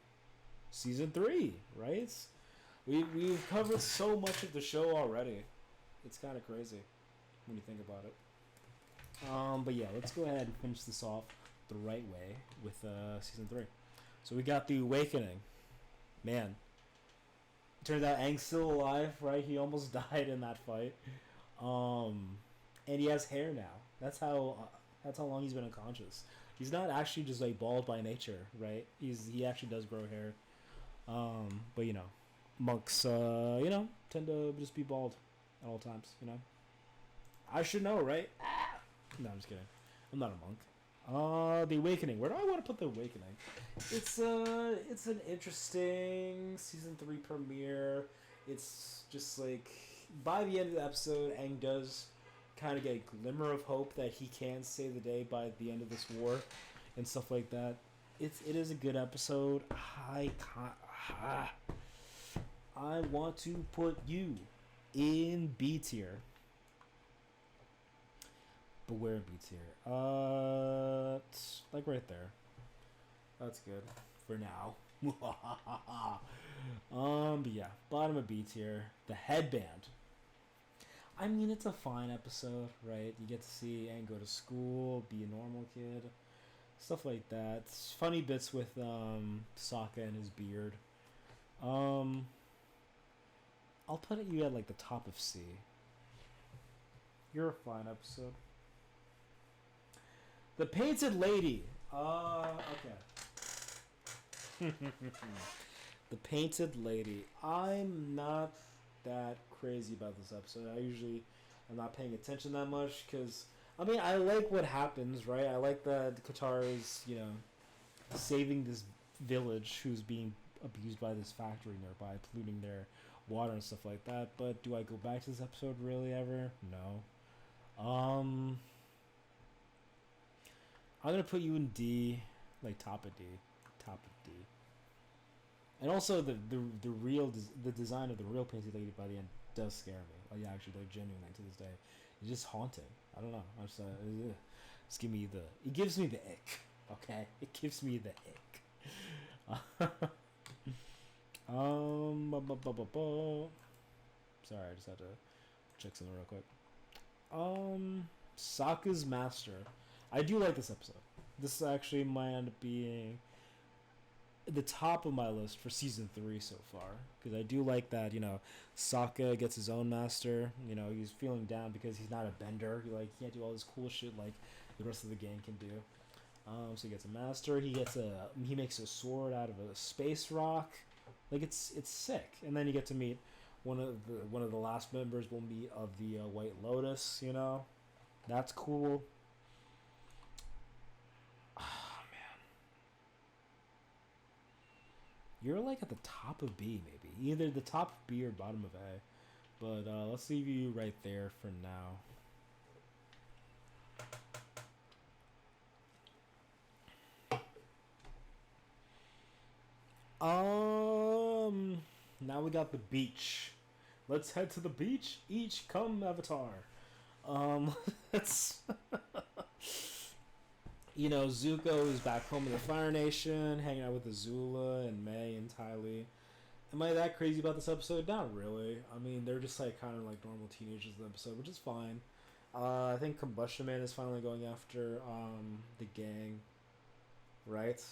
season 3, right? We've covered so much of the show already. It's kind of crazy when you think about it. But yeah, let's go ahead and finish this off the right way with season 3. So we got the Awakening. Man, turns out Aang's still alive, right? He almost died in that fight. And he has hair now. That's how long he's been unconscious. He's not actually just like bald by nature, right? He actually does grow hair. But monks, tend to just be bald at all times. I should know, right? No, I'm just kidding. I'm not a monk. The Awakening. Where do I want to put the Awakening? It's an interesting season 3 premiere. It's just like by the end of the episode, Aang does kind of get a glimmer of hope that he can save the day by the end of this war and stuff like that. It is a good episode. I want to put you in B tier. But where in B tier? Like right there. That's good for now. But yeah, bottom of B tier. The Headband. I mean, it's a fine episode, right? You get to see Aang go to school, be a normal kid, stuff like that. It's funny bits with Sokka and his beard. I'll put you at like the top of C. You're a fine episode. The Painted Lady. Okay. The Painted Lady. I'm not that crazy about this episode. I'm not paying attention that much because, I mean, I like what happens, right? I like that Qatar is, saving this village who's being abused by this factory nearby, polluting their water and stuff like that. But do I go back to this episode really ever? No. I'm gonna put you in D, like top of D. And also the design of the real Painted Lady by the end does scare me. Like actually, like genuinely to this day, it's just haunting. I don't know. I'm just it gives me the ick. Okay, it gives me the ick. Sorry, I just had to check something real quick. Sokka's Master. I do like this episode. This actually might end up being the top of my list for season 3 so far, because I do like that Sokka gets his own master. He's feeling down because he's not a bender. He can't do all this cool shit like the rest of the gang can do. So he gets a master. He makes a sword out of a space rock. Like it's sick. And then you get to meet one of the last members we'll meet of the White Lotus. That's cool. You're like at the top of B, maybe. Either the top of B or bottom of A. But let's leave you right there for now. Now we got the beach. Let's head to the beach. Each come, Avatar. Let's... Zuko is back home in the Fire Nation, hanging out with Azula and Mai and Ty Lee. Am I that crazy about this episode? Not really. I mean, they're just kind of like normal teenagers in the episode, which is fine. I think Combustion Man is finally going after the gang, right?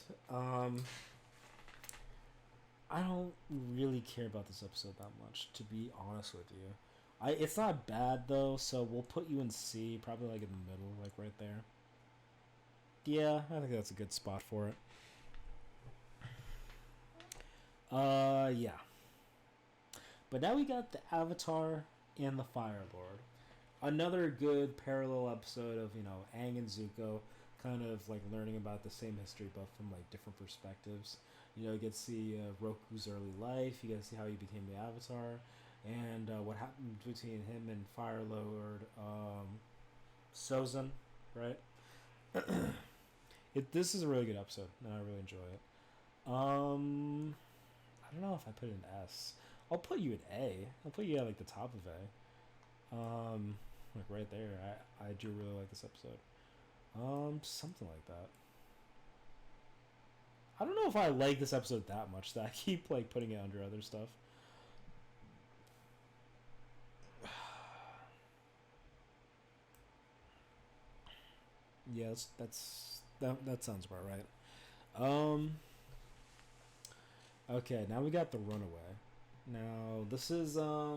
I don't really care about this episode that much, to be honest with you. It's not bad though, so we'll put you in C, probably like in the middle, like right there. Yeah, I think that's a good spot for it. Yeah. But now we got the Avatar and the Fire Lord. Another good parallel episode of, Aang and Zuko kind of like learning about the same history but from like different perspectives. You get to see Roku's early life, you get to see how he became the Avatar, and what happened between him and Fire Lord Sozin, right? This is a really good episode, and I really enjoy it. I don't if I put an S. I'll put you an A. I'll put you at like the top of A. Like right there. I do really like this episode. Something like that. I don't know if I like this episode that much that I keep like putting it under other stuff. Yeah, that sounds about right. Okay, now we got the Runaway. Now this is a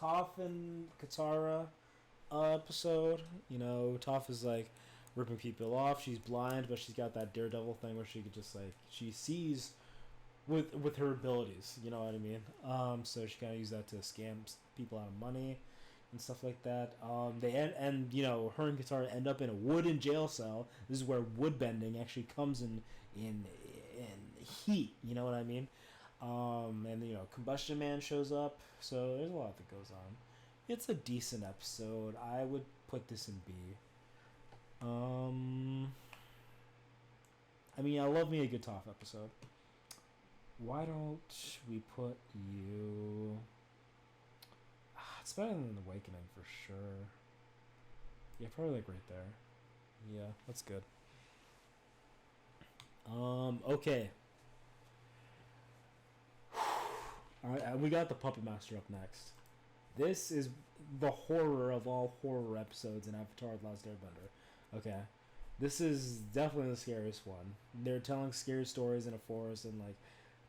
Toph and Katara episode. You know, Toph is like ripping people off. She's blind, but she's got that daredevil thing where she could just like she sees with her abilities. You know what I mean? So she kind of use that to scam people out of money and stuff like that. They and you know her and Katara end up in a wooden jail cell. This is where wood bending actually comes in heat. You know what I mean? And you know Combustion Man shows up. So there's a lot that goes on. It's a decent episode. I would put this in B. I mean, I love me a good Toph episode. Why don't we put you? It's better than Awakening for sure. Yeah, probably like right there. Yeah, that's good. Okay. Alright, we got the Puppet Master up next. This is the horror of all horror episodes in Avatar: The Last Airbender. Okay. This is definitely the scariest one. They're telling scary stories in a forest and like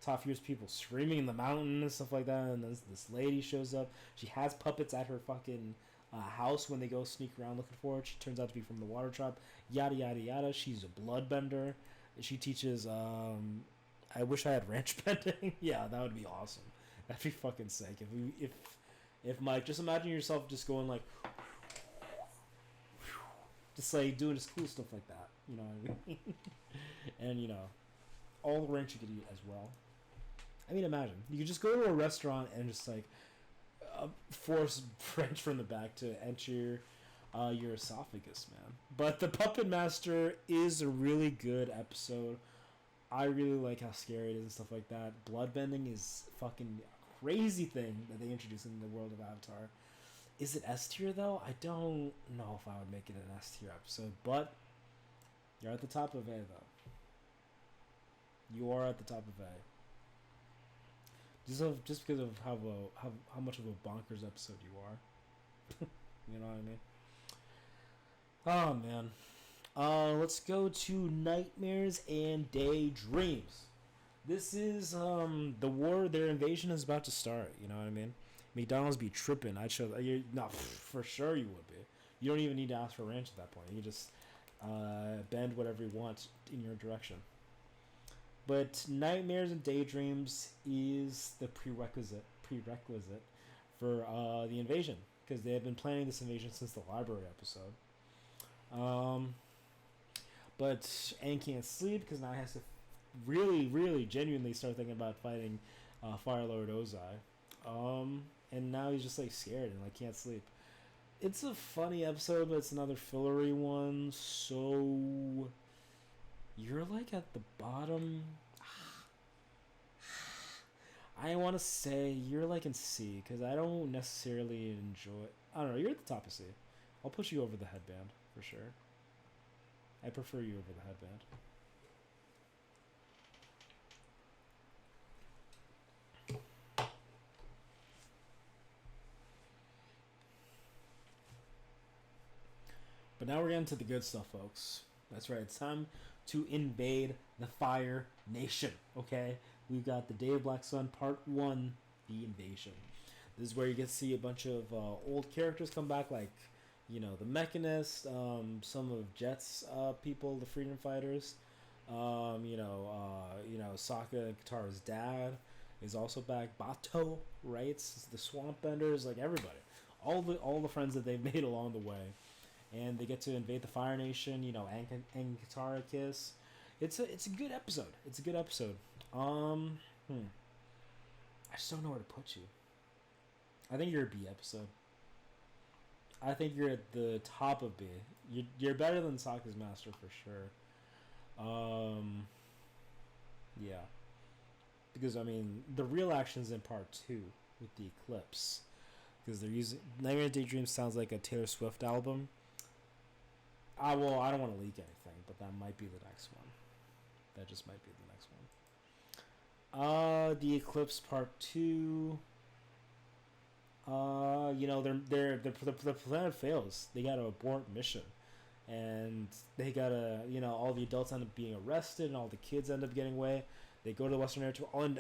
Toph hears people screaming in the mountain and stuff like that, and then this lady shows up. She has puppets at her fucking house when they go sneak around looking for it. She turns out to be from the Water Tribe. Yada yada yada. She's a bloodbender. She teaches. I wish I had ranch bending. Yeah, that would be awesome. That'd be fucking sick. If Mike, just imagine yourself just going like, just like doing this cool stuff like that. You know what I mean? And you know, all the ranch you could eat as well. I mean, imagine you could just go to a restaurant and just like force French from the back to enter your esophagus, man. But the Puppet Master is a really good episode. I really like how scary it is and stuff like that. Bloodbending is fucking crazy thing that they introduced in the world of Avatar. Is it S tier though? I don't know if I would make it an S tier episode, but you're at the top of A though. You are at the top of A. Just because of how much of a bonkers episode you are. You know what I mean? Oh man. Let's go to Nightmares and Daydreams. This is the war. Their invasion is about to start. You know what I mean? McDonald's be tripping. I'd show you. No, for sure you would be. You don't even need to ask for ranch at that point. You just bend whatever you want in your direction. But Nightmares and Daydreams is the prerequisite for the invasion, because they have been planning this invasion since the library episode. But Aang can't sleep because now he has to really genuinely start thinking about fighting Fire Lord Ozai. And now he's just like scared and like can't sleep. It's a funny episode, but it's another fillery one. So you're like at the bottom. I want to say you're like in C because I don't necessarily enjoy. I don't know. You're at the top of C. I'll put you over the headband for sure. I prefer you over the headband. But now we're getting to the good stuff, folks. That's right. It's time to invade the Fire Nation. Okay? We've got the Day of Black Sun, Part 1, The Invasion. This is where you get to see a bunch of old characters come back, like, you know, the Mechanist, some of Jet's people, the Freedom Fighters. You know, Sokka and Katara's dad is also back. Bato, right? It's the Swamp Benders, like everybody. All the friends that they've made along the way. And they get to invade the Fire Nation, you know, and Katara kiss. It's a good episode. It's a good episode. I just don't know where to put you. I think you're a B episode. I think you're at the top of B. You're better than Sokka's Master for sure. Yeah. because I mean the real action's in part 2 with the eclipse, because they're using Nightmare Daydream sounds like a Taylor Swift album. I don't want to leak anything, but that might be the next one. That just might be the next one. The eclipse part 2. The planet fails. They gotta abort mission, and they gotta, all the adults end up being arrested, and all the kids end up getting away. They go to the Western Air Tour. And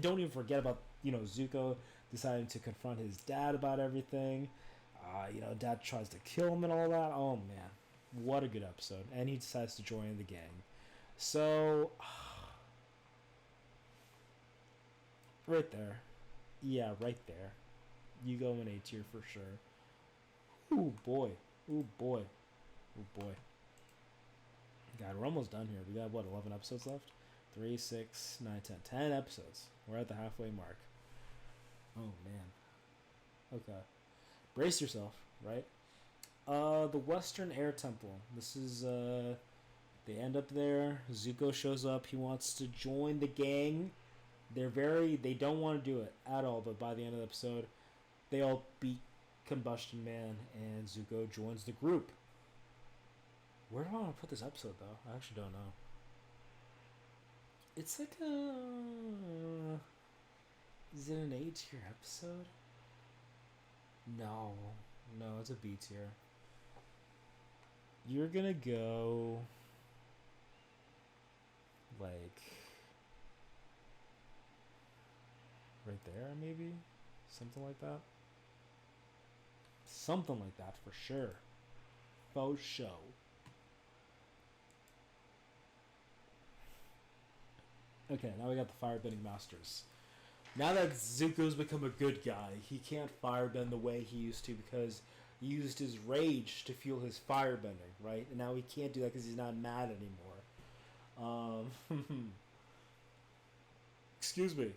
don't even forget about Zuko deciding to confront his dad about everything. Dad tries to kill him and all that. Oh man, what a good episode! And he decides to join the gang. So, right there, yeah, right there. You go in A tier for sure. Ooh boy, ooh boy, ooh boy. God, we're almost done here. We got 11 episodes left? 3, 6, 9, 10. 10 episodes. We're at the halfway mark. Oh man. Okay. Brace yourself, right? The Western Air Temple. This is they end up there. Zuko shows up. He wants to join the gang. They don't want to do it at all, but by the end of the episode, they all beat Combustion Man, and Zuko joins the group. Where do I want to put this episode, though? I actually don't know. It's like a... Is it an A tier episode? No, it's a B tier. You're gonna go... like... right there, maybe? Something like that? Something like that, for sure. Faux show. Okay, now we got the Firebending Masters. Now that Zuko's become a good guy, he can't firebend the way he used to because he used his rage to fuel his firebending, right? And now he can't do that because he's not mad anymore. Excuse me.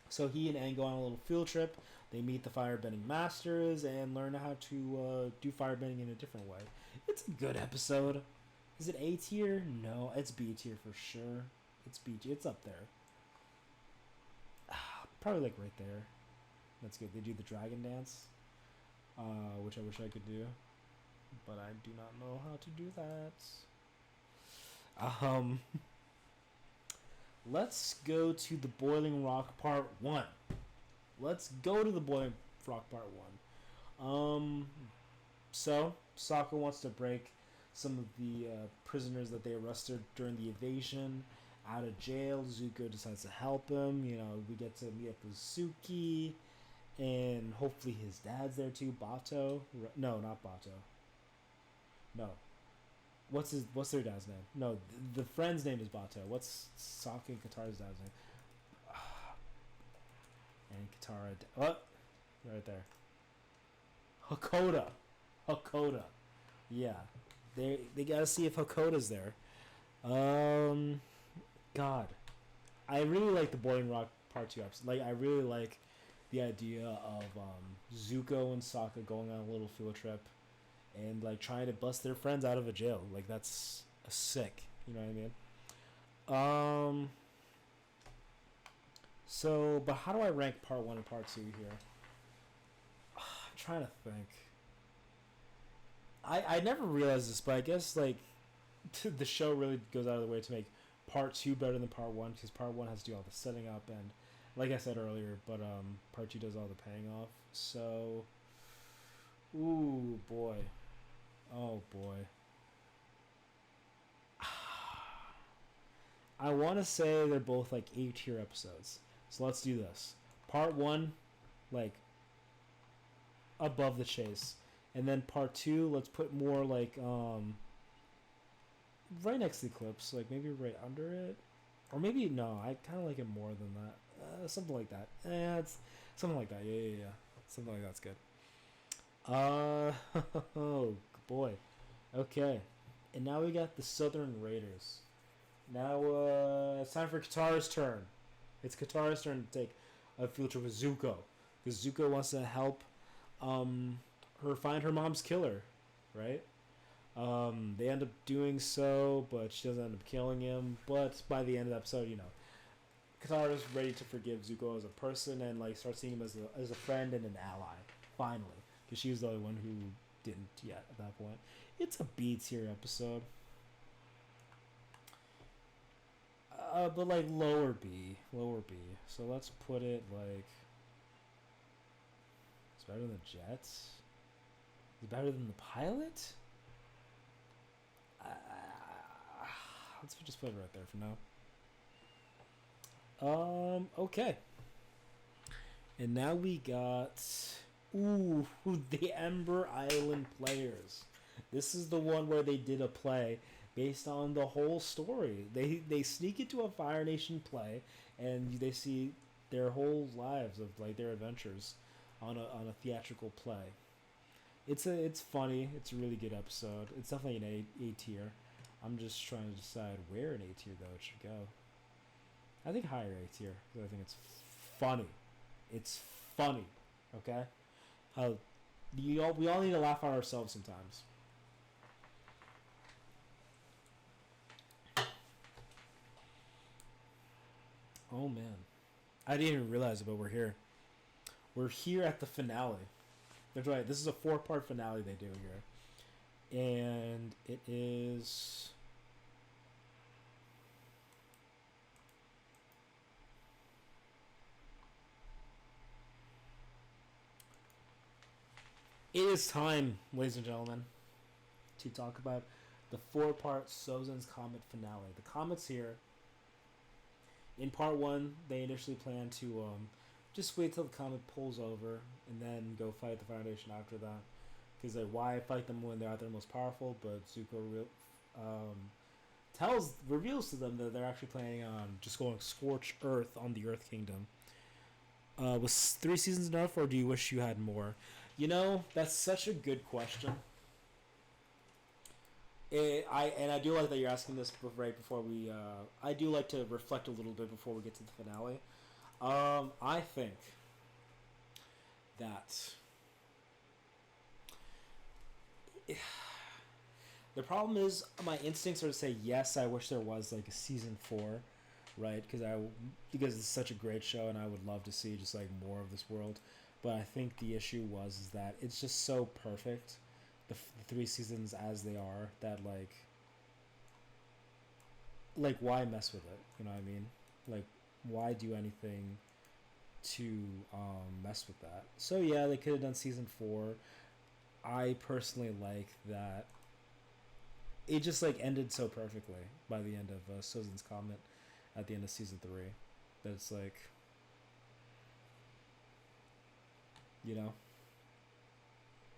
So he and Aang go on a little field trip. They meet the Firebending Masters and learn how to do firebending in a different way. It's a good episode. Is it A tier? No, it's B tier for sure. It's B tier. It's up there. Probably like right there. That's good. They do the dragon dance, which I wish I could do, but I do not know how to do that. Let's go to the Boiling Rock Part 1. So, Sokka wants to break some of the prisoners that they arrested during the invasion out of jail. Zuko decides to help him. We get to meet up with Suki, and hopefully his dad's there too. Bato. No, not Bato. No. What's their dad's name? No, the friend's name is Bato. What's Sokka and Katara's dad's name? And Katara... What? Right there. Hakoda. Yeah. They gotta see if Hakoda's there. God. I really like the Boiling Rock Part 2 episode. Like, I really like the idea of Zuko and Sokka going on a little field trip and like trying to bust their friends out of a jail. Like, that's sick. You know what I mean? So, but how do I rank part 1 and part 2 here? I'm trying to think. I never realized this, but I guess like the show really goes out of the way to make part 2 better than part 1, because part 1 has to do all the setting up and, like I said earlier, but part 2 does all the paying off. So, ooh boy. Oh boy. I want to say they're both like A tier episodes. So let's do this. Part 1, like above the chase. And then part 2, let's put more like right next to the Eclipse, like maybe right under it. Or maybe no, I kinda like it more than that. Something like that. It's something like that. Yeah. Something like that's good. Oh boy. Okay. And now we got the Southern Raiders. Now it's time for Katara's turn. It's Katara's turn to take a field trip with Zuko, because Zuko wants to help her find her mom's killer, right? They end up doing so, but she doesn't end up killing him. But by the end of the episode, Katara's ready to forgive Zuko as a person and like start seeing him as a friend and an ally. Finally, because she was the only one who didn't yet at that point. It's a B tier episode, but like lower B. So let's put it like it's better than Jets. It's better than the pilot. Let's just put it right there for now. Okay. And now we got the Ember Island Players. This is the one where they did a play based on the whole story. They sneak into a Fire Nation play and they see their whole lives of like their adventures on a theatrical play. It's funny. It's a really good episode. It's definitely an A tier. I'm just trying to decide where in A tier though it should go. I think higher A tier because I think it's funny. It's funny. Okay. We all need to laugh at ourselves sometimes. Oh man, I didn't even realize it, but we're here. We're here at the finale. That's right. This is a 4-part finale they do here, and it is. It is time, ladies and gentlemen, to talk about the 4-part Sozin's Comet finale. The Comets here. In part 1, they initially plan to just wait till the comet pulls over and then go fight the Foundation after that. Because like, why fight them when they're at their most powerful? But Zuko reveals to them that they're actually planning on just going scorch Earth on the Earth Kingdom. Was 3 seasons enough, or do you wish you had more? That's such a good question. I do like that you're asking this right before we. I do like to reflect a little bit before we get to the finale. I think that the problem is my instincts are to say yes. I wish there was like a season 4, right? Because it's such a great show and I would love to see just like more of this world. But I think the issue is that it's just so perfect, the 3 seasons as they are, that like why mess with it? You know what I mean? Like why do anything to mess with that? So yeah, they could have done season 4. I personally like that it just like ended so perfectly by the end of Sozin's Comet at the end of season 3 that it's like,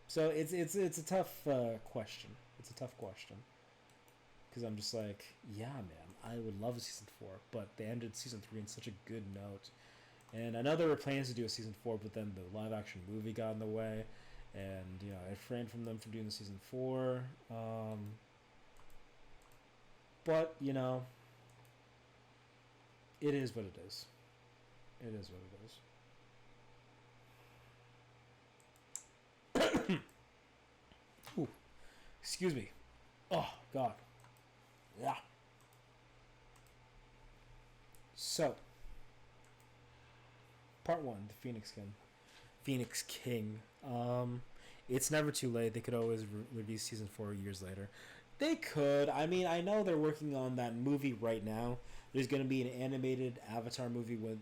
so it's a tough question. It's a tough question because I'm just like, yeah, man, I would love a season 4, but they ended season 3 in such a good note. And I know there were plans to do a season 4, but then the live action movie got in the way, and it refrained from them from doing the season 4. But it is what it is. It is what it is. Ooh, excuse me. Oh God. Yeah. So, part 1, the Phoenix King. It's never too late. They could always release season 4 years later. They could. I mean, I know they're working on that movie right now. There's going to be an animated Avatar movie when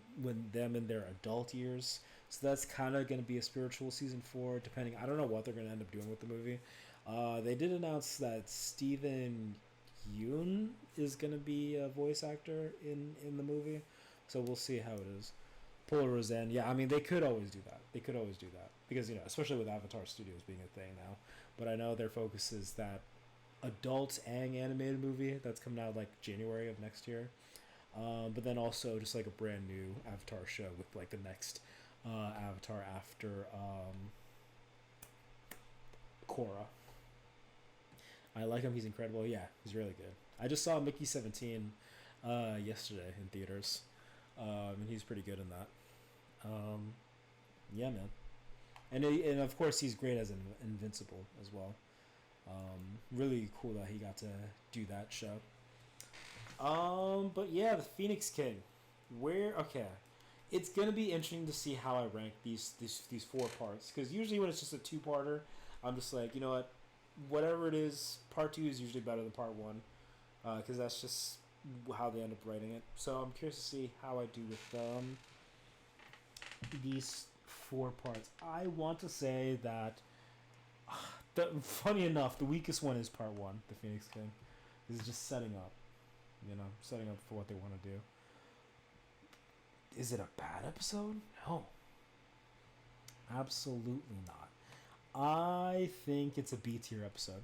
them in their adult years. So that's kind of going to be a spiritual season 4, depending. I don't know what they're going to end up doing with the movie. They did announce that Steven Yeun is going to be a voice actor in the movie. So we'll see how it is. Paul Roseanne, yeah, I mean, they could always do that. Because, especially with Avatar Studios being a thing now. But I know their focus is that adult Aang animated movie that's coming out like January of next year. But then also just like a brand new Avatar show with like the next Avatar after Korra. I like him. He's incredible. Yeah, he's really good. I just saw Mickey 17 yesterday in theaters. And he's pretty good in that. Yeah, man. And of course he's great as Invincible as well. Really cool that he got to do that show. But yeah, the Phoenix King. Where okay, it's gonna be interesting to see how I rank these 4 parts because usually when it's just a 2-parter, I'm just like, you know what, whatever it is, part 2 is usually better than part 1, because that's just how they end up writing it. So I'm curious to see how I do with these 4 parts. I want to say that funny enough, the weakest one is part 1, the Phoenix King. This is just setting up, setting up for what they want to do. Is it a bad episode? No. Absolutely not. I think it's a B tier episode.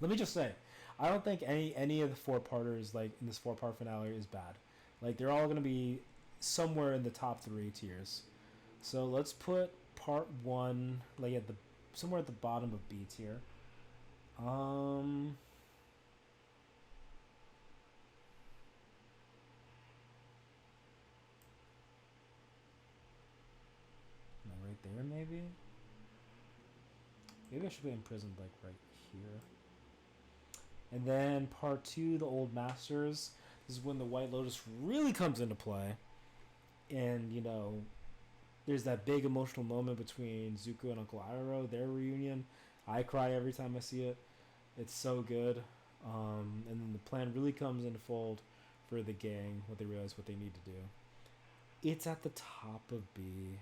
Let me just say, I don't think any of the 4-parters like in this 4-part finale is bad. Like they're all gonna be somewhere in the top 3 tiers. So let's put part 1 like at the somewhere at the bottom of B tier. Right there, maybe. Maybe I should be imprisoned like right here. And then part 2, the Old Masters. This is when the White Lotus really comes into play, and there's that big emotional moment between Zuko and Uncle Iroh, their reunion. I cry every time I see it. It's so good. And then the plan really comes into fold for the gang, what they realize what they need to do. It's at the top of B.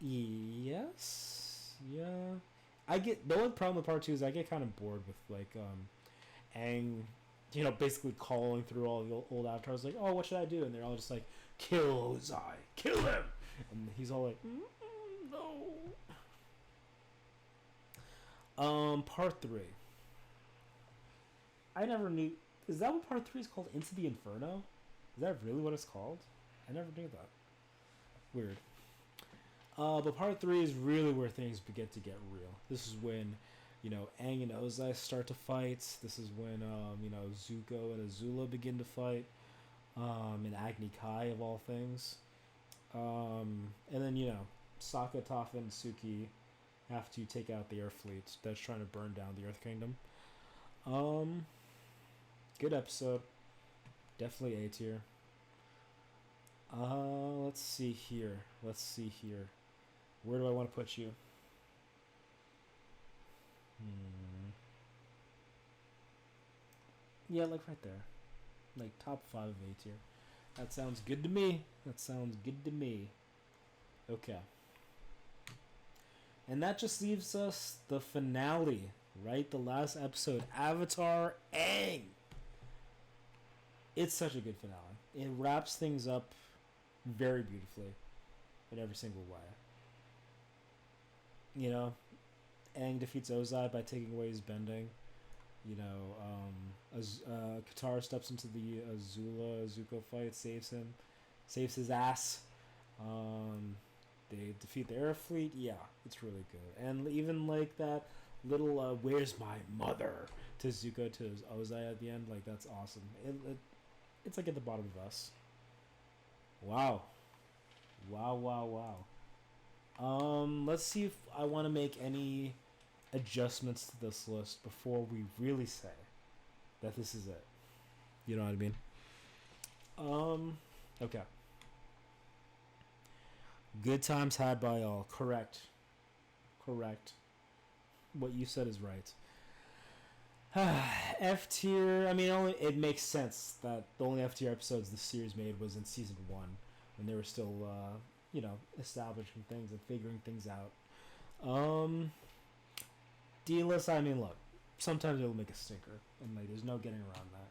Yes. Yeah. I get the only problem with part 2 is I get kind of bored with like Aang, basically calling through all the old avatars like, oh, what should I do? And they're all just like, kill Zai, kill him, and he's all like, no. Part 3. I never knew. Is that what part 3 is called? Into the Inferno? Is that really what it's called? I never knew that. Weird. But part 3 is really where things begin to get real. This is when, Aang and Ozai start to fight. This is when, Zuko and Azula begin to fight. And Agni Kai, of all things. And then, Sokka, Toph, and Suki have to take out the air fleet that's trying to burn down the Earth Kingdom. Good episode. Definitely A tier. Let's see here. Where do I want to put you? Yeah, like right there. Like top 5 of A tier. That sounds good to me. Okay. And that just leaves us the finale, right? The last episode. Avatar Aang. It's such a good finale. It wraps things up very beautifully in every single way. Aang defeats Ozai by taking away his bending. Katara steps into the Zuko fight, saves his ass. They defeat the air fleet. Yeah, it's really good. And even like that little "Where's my mother?" to Zuko to Ozai at the end, like that's awesome. It's like at the bottom of us. Wow. Let's see if I want to make any adjustments to this list before we really say that this is it. You know what I mean? Okay. Good times had by all. Correct. What you said is right. F tier. I mean, it makes sense that the only F tier episodes the series made was in season 1, when they were still, establishing things and figuring things out. D list. I mean, look, sometimes it'll make a stinker, and like, there's no getting around that.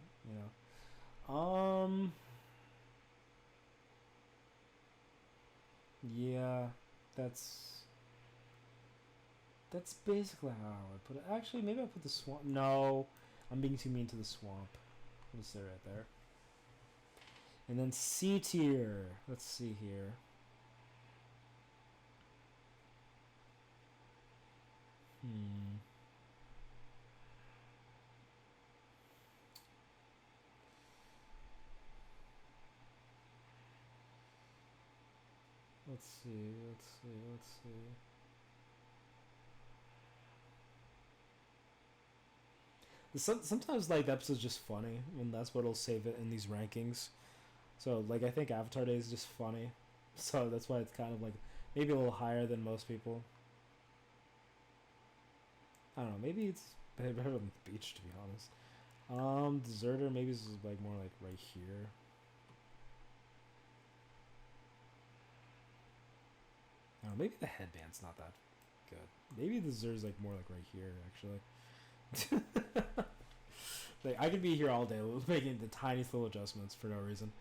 Yeah, that's basically how I would put it. Actually, maybe I'll put the swamp. No, I'm being too mean to the swamp. I'll just say right there. And then C tier. Let's see here. Let's see. Sometimes like the episode's just funny, and that's what'll save it in these rankings. So like I think Avatar Day is just funny, so that's why it's kind of like maybe a little higher than most people. I don't know. Maybe it's better than the beach, to be honest. Deserter maybe this is like more like right here. I don't know, maybe the headband's not that good. Maybe the Deserter's like more like right here actually. Like I could be here all day making the tiniest little adjustments for no reason.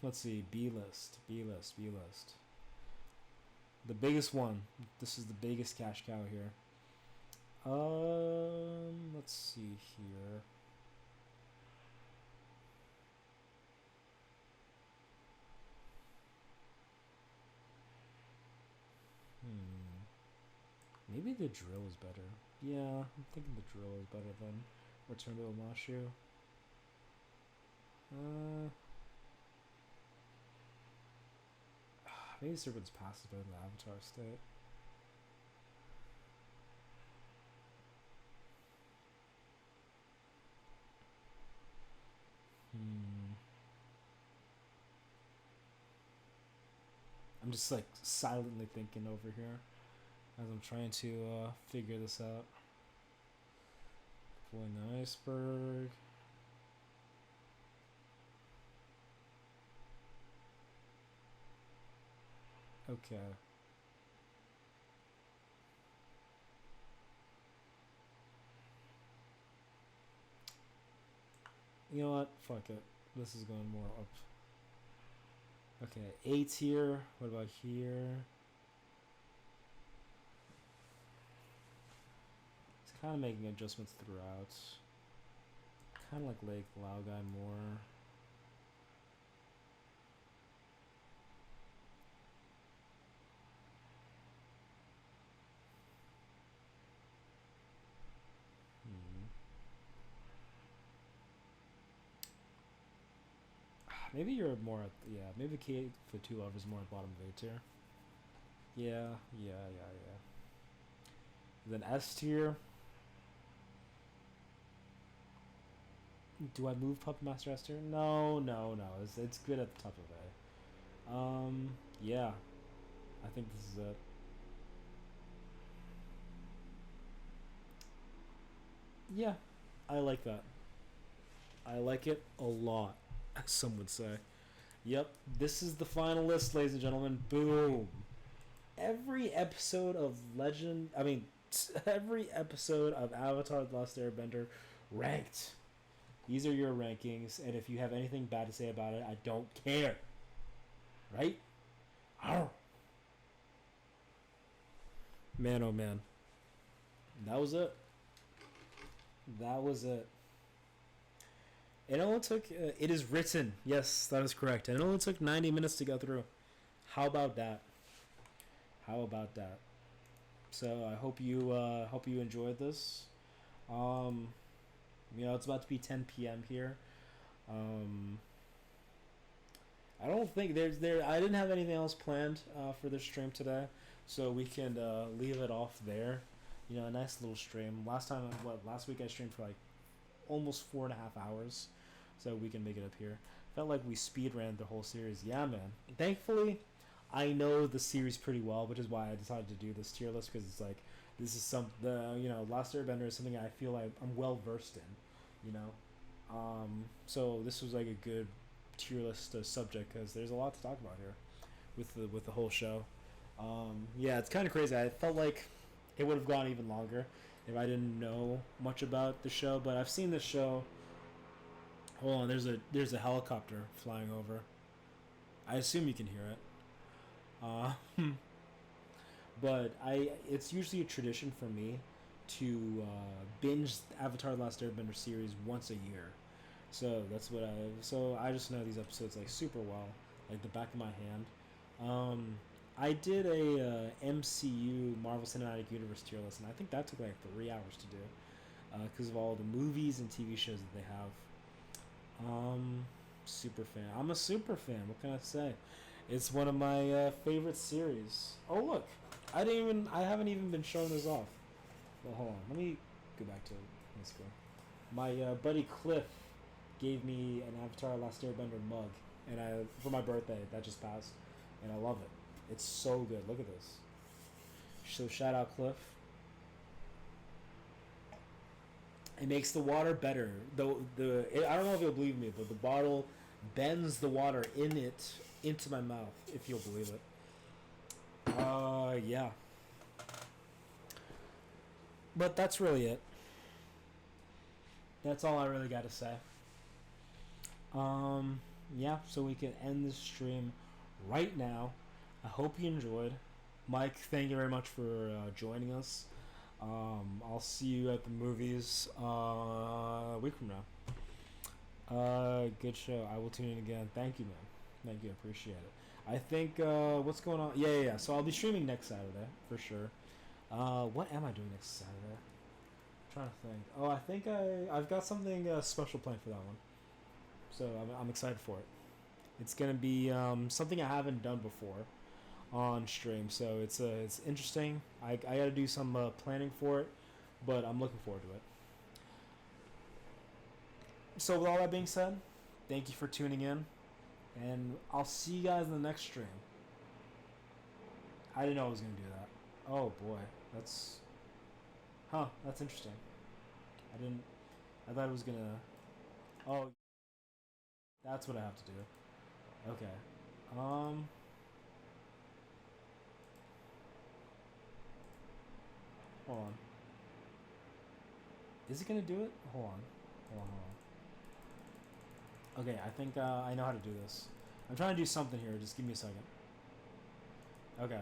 Let's see. B list. The biggest one. This is the biggest cash cow here. Let's see here. Maybe the drill is better. Yeah, I'm thinking the drill is better than Return to Omashu. Maybe Serpent's Pass is better than the Avatar state. I'm just like silently thinking over here as I'm trying to figure this out. Pulling the iceberg. Okay. You know what? Fuck it. This is going more up. Okay, 8 here. What about here? It's kind of making adjustments throughout. Kind of like Lake Laogai more. Maybe you're more at, yeah, maybe K for 2 lovers more at bottom of A tier. Yeah. Then S tier. Do I move Puppet Master S tier? No. It's good at the top of A. Yeah. I think this is it. Yeah, I like that. I like it a lot, as some would say. Yep, this is the final list, ladies and gentlemen. Boom. Every episode of every episode of Avatar The Last Airbender ranked. These are your rankings, and if you have anything bad to say about it, I don't care. Right? Arr. Man, oh man. That was it. It only took, it is written. Yes, that is correct. And it only took 90 minutes to go through. How about that? So I hope you enjoyed this. It's about to be 10 p.m. here. I don't think I didn't have anything else planned for this stream today, so we can leave it off there. A nice little stream. Last week I streamed for like almost 4.5 hours, so we can make it up here. Felt like we speed ran the whole series. Yeah, man. Thankfully, I know the series pretty well, which is why I decided to do this tier list, because it's like this is Last Airbender is something I feel like I'm well versed in, so this was like a good tier list subject, because there's a lot to talk about here with the whole show. Yeah, it's kind of crazy. I felt like it would have gone even longer if I didn't know much about the show, but I've seen the show. Hold on, there's a helicopter flying over. I assume you can hear it. But it's usually a tradition for me to binge Avatar: The Last Airbender series once a year. So that's what I just know these episodes like super well, like the back of my hand. I did a MCU Marvel Cinematic Universe tier list, and I think that took like 3 hours to do because of all the movies and TV shows that they have. Super fan. I'm a super fan. What can I say? It's one of my favorite series. Oh look, I haven't even been showing this off. Well, hold on. Let me go back to That's cool. My buddy Cliff gave me an Avatar Last Airbender mug, and for my birthday that just passed, and I love it. It's so good. Look at this. So shout out Cliff. It makes the water better. I don't know if you'll believe me, but the bottle bends the water in it into my mouth, if you'll believe it. Yeah. But that's really it. That's all I really got to say. Yeah, so we can end this stream right now. I hope you enjoyed. Mike, thank you very much for joining us. I'll see you at the movies a week from now. Good show. I will tune in again. Thank you, man. Thank you. I appreciate it. I think, what's going on? Yeah. So I'll be streaming next Saturday, for sure. What am I doing next Saturday? I'm trying to think. Oh, I think I've got something special planned for that one. So I'm excited for it. It's going to be something I haven't done before on stream, so it's interesting. I got to do some planning for it, but I'm looking forward to it. So with all that being said, thank you for tuning in, and I'll see you guys in the next stream. I didn't know I was going to do that. Oh boy, that's interesting. I thought it was going to, oh, that's what I have to do. Okay. Hold on. Is it gonna do it? Hold on. Okay, I think I know how to do this. I'm trying to do something here. Just give me a second. Okay.